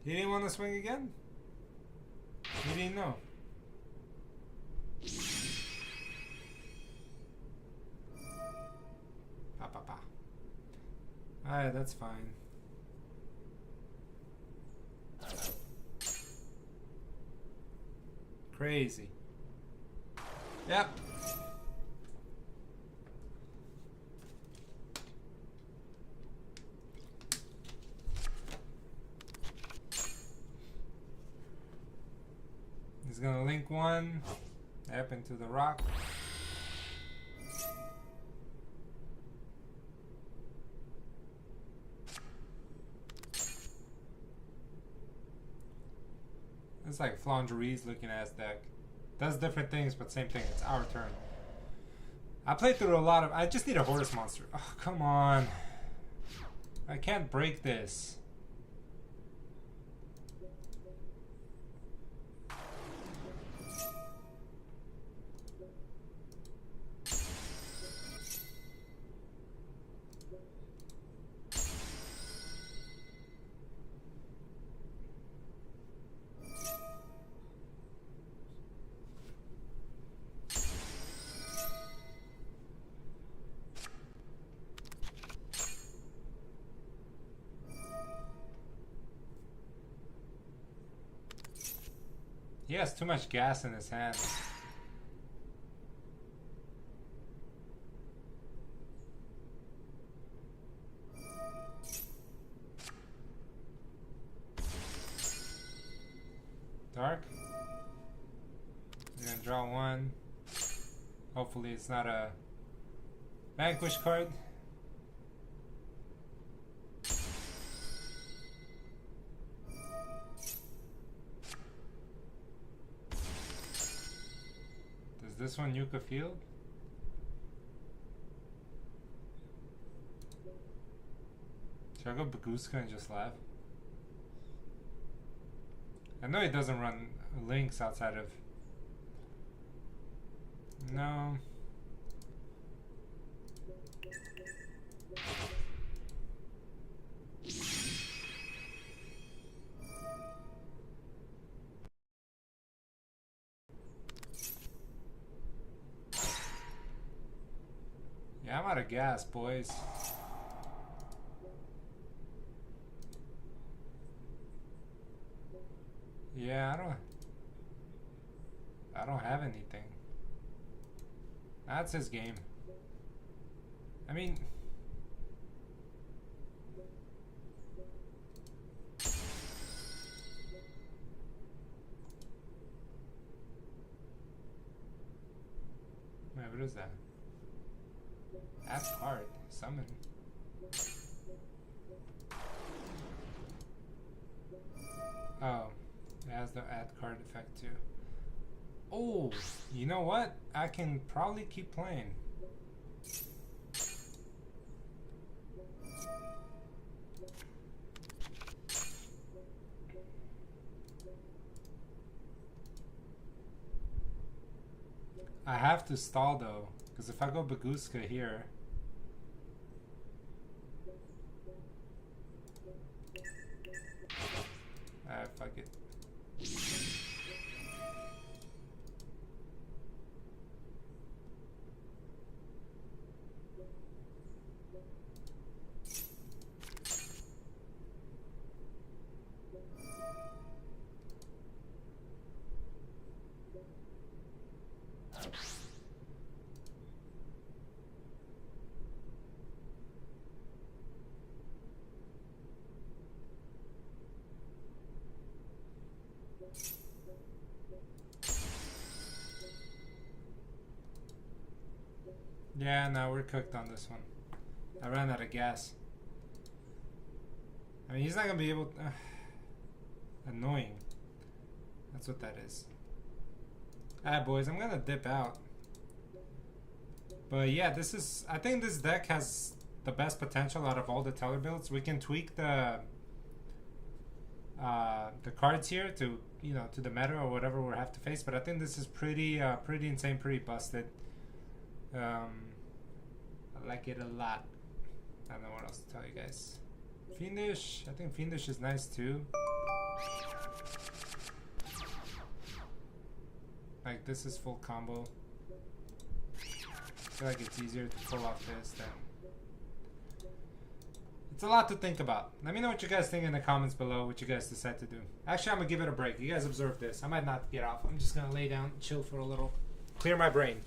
He didn't want to swing again? He didn't know. Pa pa pa. Alright, that's fine. Crazy. Yep. He's gonna link one up into the rock. It's like Flandree's looking ass deck. Does different things, but same thing. It's our turn. I played through a lot of... I just need a Horus monster. Oh, come on. I can't break this. He has too much gas in his hand. Dark. We're gonna draw one. Hopefully it's not a vanquish card. This one Yucca Field? Should I go Baguska and just laugh? I know he doesn't run links outside of... No. Yeah, I'm out of gas, boys. Yeah, I don't have anything. That's his game. I mean, wait, what is that? Add card. Summon. Oh, it has the add card effect too. Oh, you know what? I can probably keep playing. I have to stall though, because if I go Baguska here, fuck it. Yeah, no, we're cooked on this one. I ran out of gas. I mean, he's not gonna be able to... annoying. That's what that is. Alright, boys, I'm gonna dip out. But yeah, this is... I think this deck has the best potential out of all the Teller builds. We can tweak the cards here to, you know, to the meta or whatever we have to face. But I think this is pretty insane, pretty busted. I like it a lot. I don't know what else to tell you guys. Fiendish. I think Fiendish is nice too. Like, this is full combo. I feel like it's easier to pull off this than... It's a lot to think about. Let me know what you guys think in the comments below, what you guys decide to do. Actually, I'm gonna give it a break. You guys observe this. I might not get off. I'm just gonna lay down, chill for a little, clear my brain.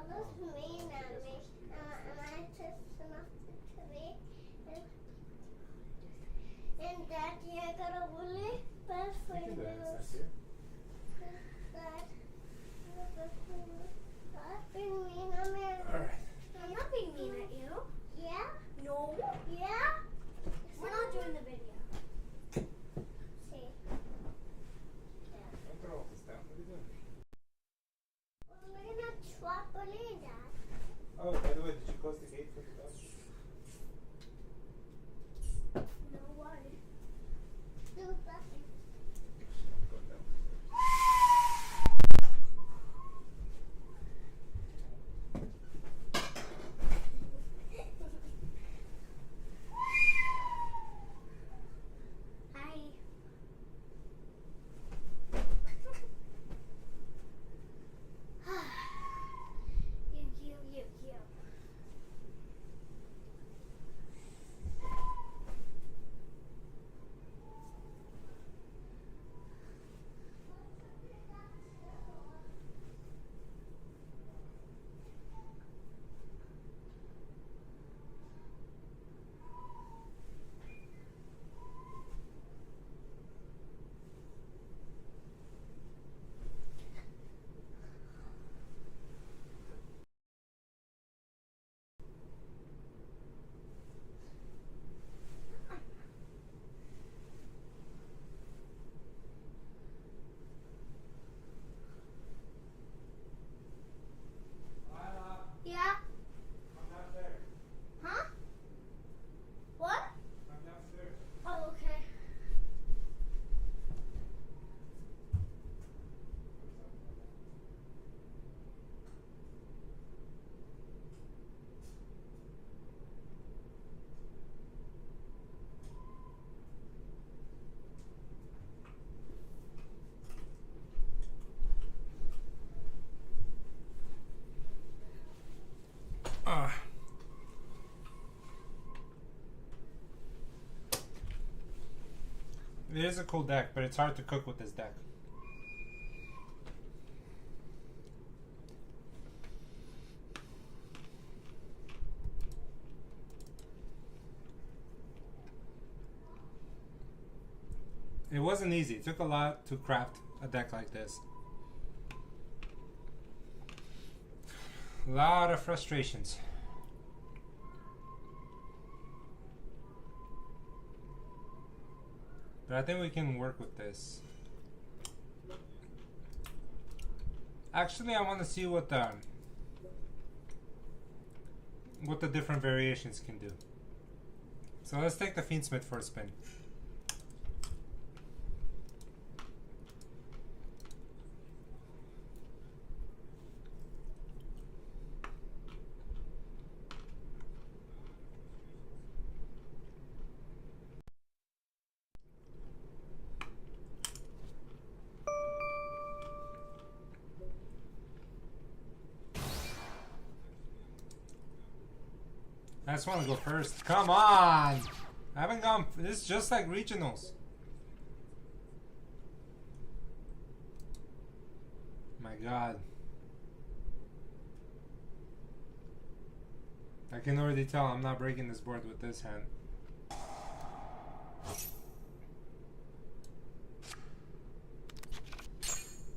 looks mean at me. And I just knocked it to me. And Daddy, I got a really bad You can do it. fingers. It's nice here. Dad, I've been mean at me. Alright. I'm not being mean at you. Yeah? No. Yeah? We're not doing the video. See. Don't throw all this down. What are you doing? We're gonna trampoline, Dad. Oh, by the way, did you close the gate for the dog? No, why? Do that. Go down. Hi. You. Yeah? I'm not there. Huh? What? I'm downstairs. Oh, okay. It is a cool deck, but it's hard to cook with this deck. It wasn't easy. It took a lot to craft a deck like this. A lot of frustrations. But I think we can work with this. Actually, I want to see what the different variations can do. So let's take the Fiendsmith for a spin. I just want to go first. Come on! I haven't gone. This is just like regionals. My God. I can already tell I'm not breaking this board with this hand.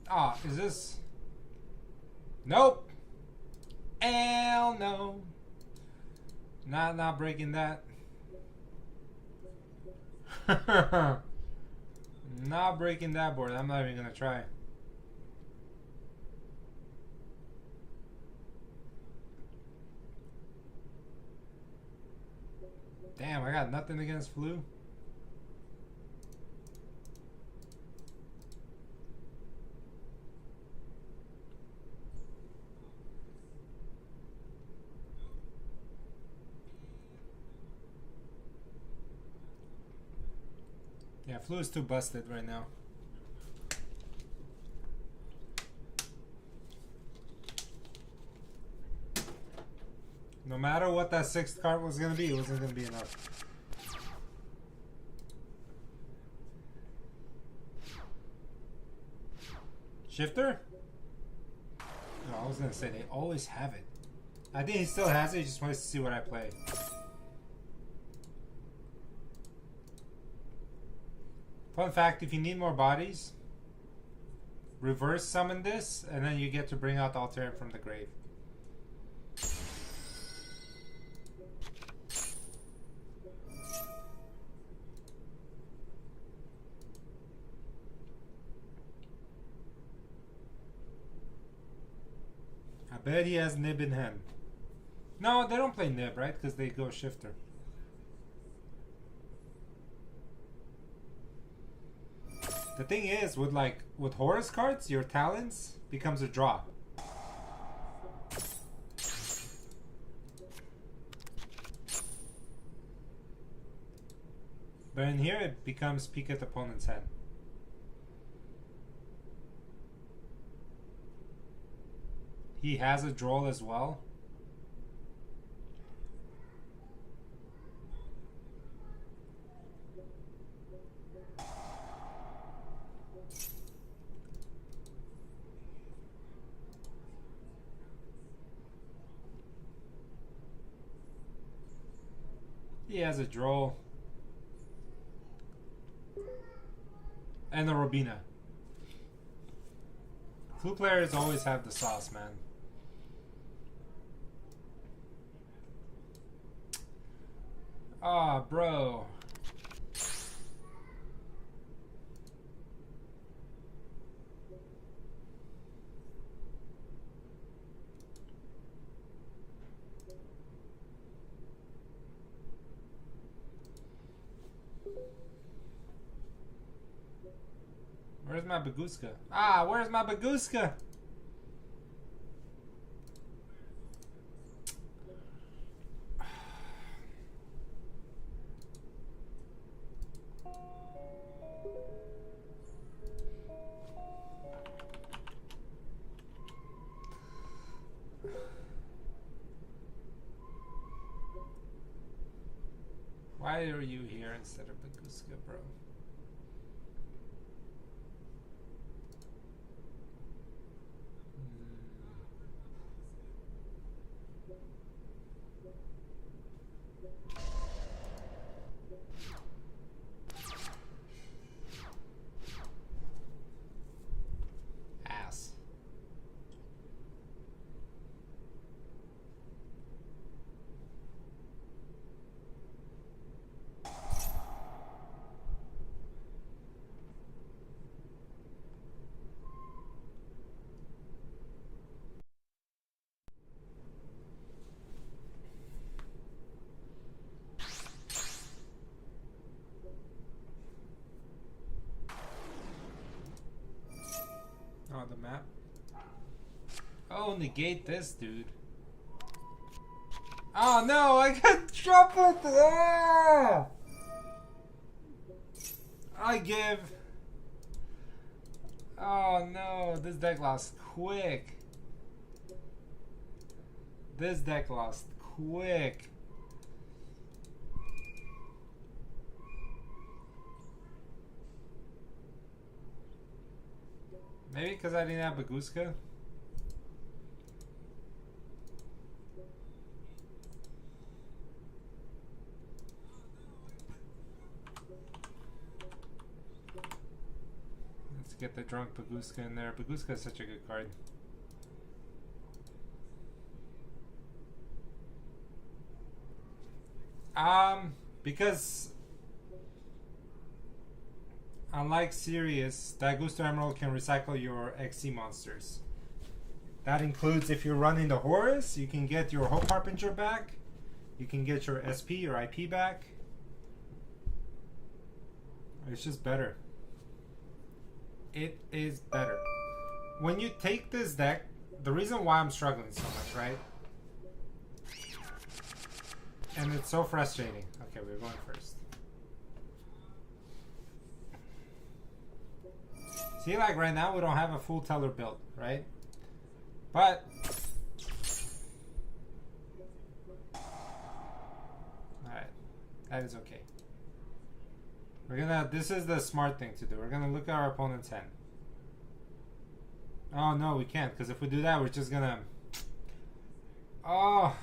Ah, is this? Nope. Hell no. Not breaking that. Not breaking that board. I'm not even gonna try. Damn, I got nothing against flu. Yeah, flu is too busted right now. No matter what that sixth card was gonna be, it wasn't gonna be enough. Shifter? No, was gonna say, they always have it. I think he still has it, he just wants to see what I play. Fun fact, if you need more bodies, reverse summon this, and then you get to bring out the Altair from the grave. I bet he has Nib in hand. No, they don't play Nib, right? Because they go Shifter. The thing is, with Horus cards, your Talons becomes a draw. But in here, it becomes peek at the opponent's hand. He has a draw as well. He has a draw. And a Robina. Flute players always have the sauce, man. Ah, bro. Where's my Baguska? Ah, where's my Baguska? Why are you here instead of Baguska, bro? Ass. Oh, the map. Oh, negate this, dude. Oh no, I got trampled! Ah! I give. Oh no, this deck lost quick. This deck lost quick. Maybe because I didn't have Baguska? Let's get the drunk Baguska in there. Baguska is such a good card. Because unlike Sirius, Daigusto Emerald can recycle your XC monsters. That includes if you're running the Horus, you can get your Hope Harbinger back. You can get your SP or IP back. It's just better. It is better. When you take this deck, the reason why I'm struggling so much, right? And it's so frustrating. Okay, we're going first. See, like right now, we don't have a full Teller build, right? But alright, that is okay. We're gonna, this is the smart thing to do. We're gonna look at our opponent's hand. Oh no, we can't, because if we do that, we're just gonna. Oh,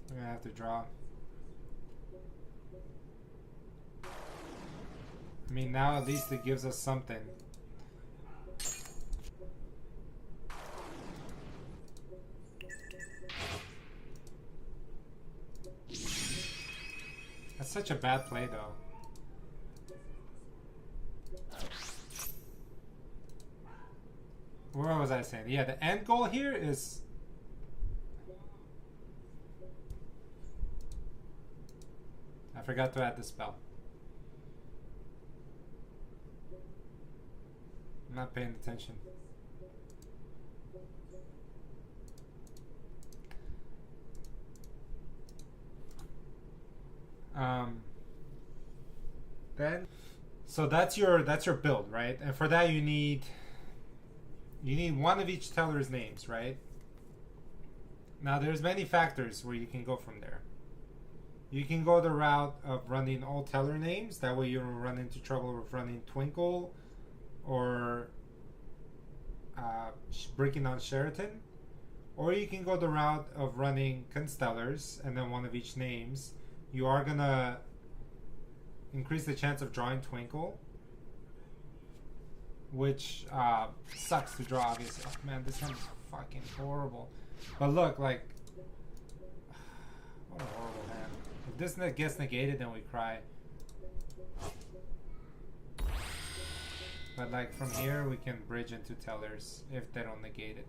we're gonna have to draw. I mean, now at least it gives us something. That's such a bad play, though. What was I saying? Yeah, the end goal here is... I forgot to add the spell. I'm not paying attention. Then, so that's your build, right? And for that you need one of each teller's names, right? Now there's many factors where you can go from there. You can go the route of running all teller names. That way you don't run into trouble with running Twinkle or breaking on Sheraton. Or you can go the route of running Constellars and then one of each names. You are gonna increase the chance of drawing Twinkle, which sucks to draw, obviously. Oh, man, this hand is fucking horrible. But look, like, what a horrible hand. If this gets negated, then we cry. But like from here, we can bridge into Tellers if they don't negate it.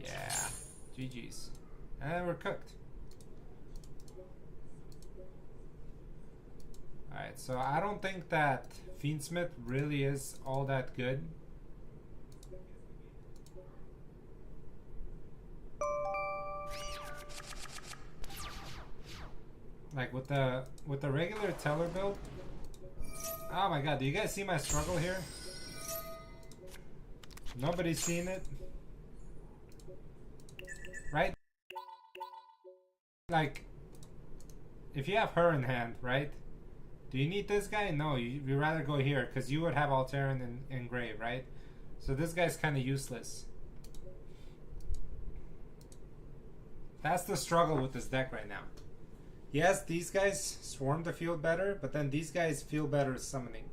Yeah, GG's. And we're cooked. Alright, so I don't think that Fiendsmith really is all that good. Like with the regular Teller build. Oh my god, do you guys see my struggle here? Nobody's seen it. Right? Like, if you have her in hand, right? Do you need this guy? No, you'd rather go here because you would have Alteran in grave, right? So this guy's kind of useless. That's the struggle with this deck right now. Yes, these guys swarm the field better, but then these guys feel better summoning.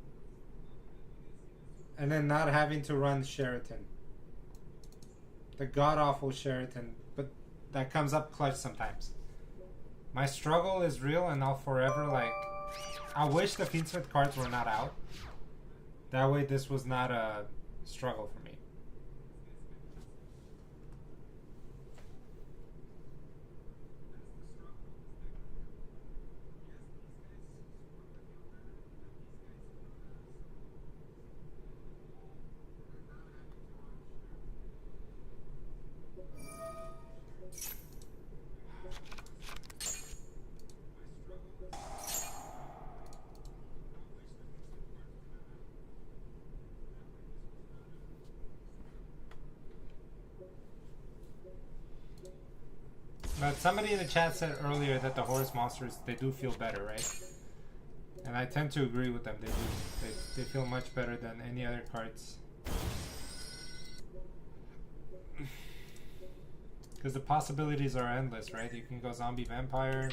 And then not having to run Sheraton. The god-awful Sheraton, but that comes up clutch sometimes. My struggle is real and I'll forever, like... I wish the Fiendsmith cards were not out. That way this was not a struggle for me. But somebody in the chat said earlier that the Horus monsters, they do feel better, right? And I tend to agree with them. They do. They feel much better than any other cards. Because the possibilities are endless, right? You can go zombie vampire.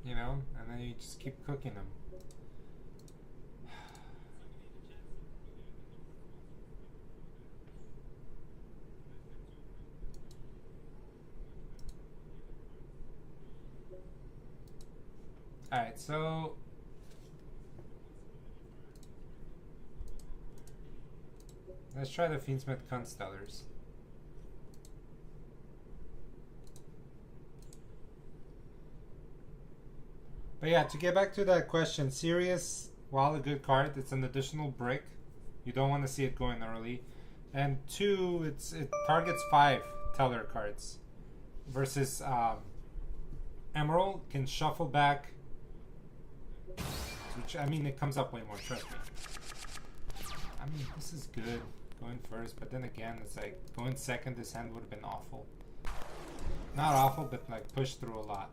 You know? And then you just keep cooking them. Alright, so let's try the Fiendsmith Constellars. But yeah, to get back to that question, Sirius, while a good card, it's an additional brick. You don't want to see it going early. And two, it targets 5 Teller cards. Versus Emerald can shuffle back. Which, I mean, it comes up way more, trust me. I mean, this is good. Going first, but then again, it's like going second this hand would have been awful. Not awful, but like pushed through a lot.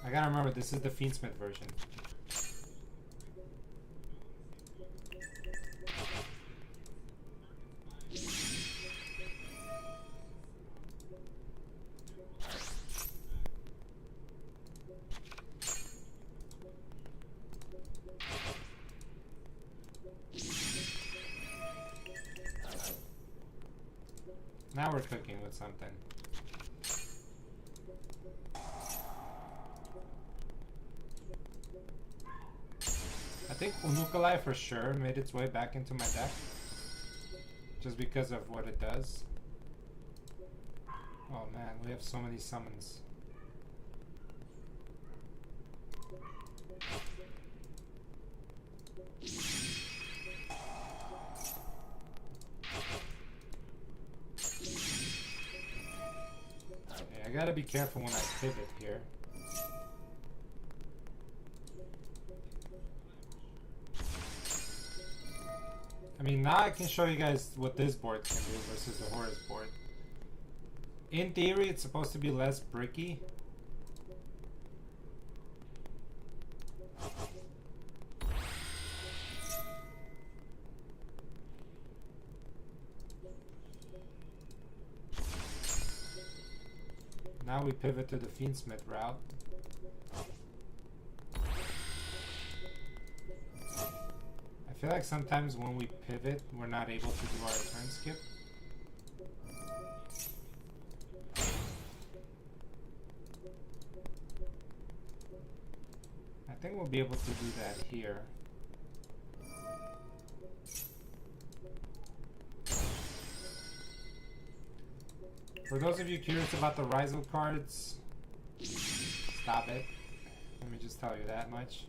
I gotta remember, this is the Fiendsmith version. Now we're cooking with something. I think Unukalai for sure made its way back into my deck. Just because of what it does. Oh man, we have so many summons. Okay, I gotta be careful when I pivot here. I mean, now I can show you guys what this board can do versus the Horus board. In theory, it's supposed to be less bricky. Now we pivot to the Fiendsmith route. I feel like sometimes when we pivot, we're not able to do our turn skip. I think we'll be able to do that here. For those of you curious about the Rizal cards, stop it. Let me just tell you that much.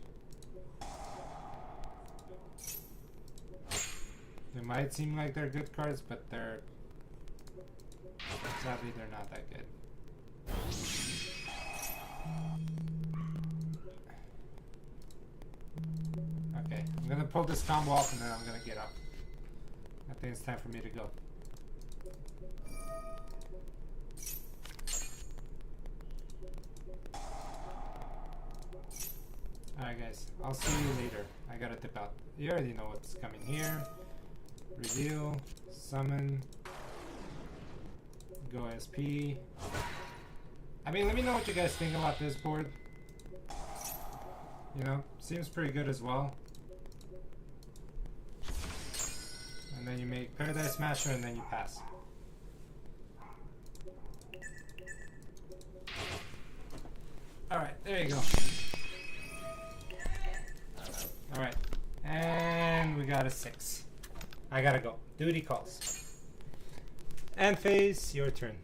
They might seem like they're good cards, but they're... sadly, they're not that good. Okay, I'm gonna pull this combo off and then I'm gonna get up. I think it's time for me to go. Alright guys, I'll see you later. I gotta dip out. You already know what's coming here. Reveal, summon, go SP. I mean, let me know what you guys think about this board. You know, seems pretty good as well. And then you make Paradise Smasher and then you pass. Alright, there you go. Alright, and we got a 6. I gotta go. Duty calls. And Phase, your turn.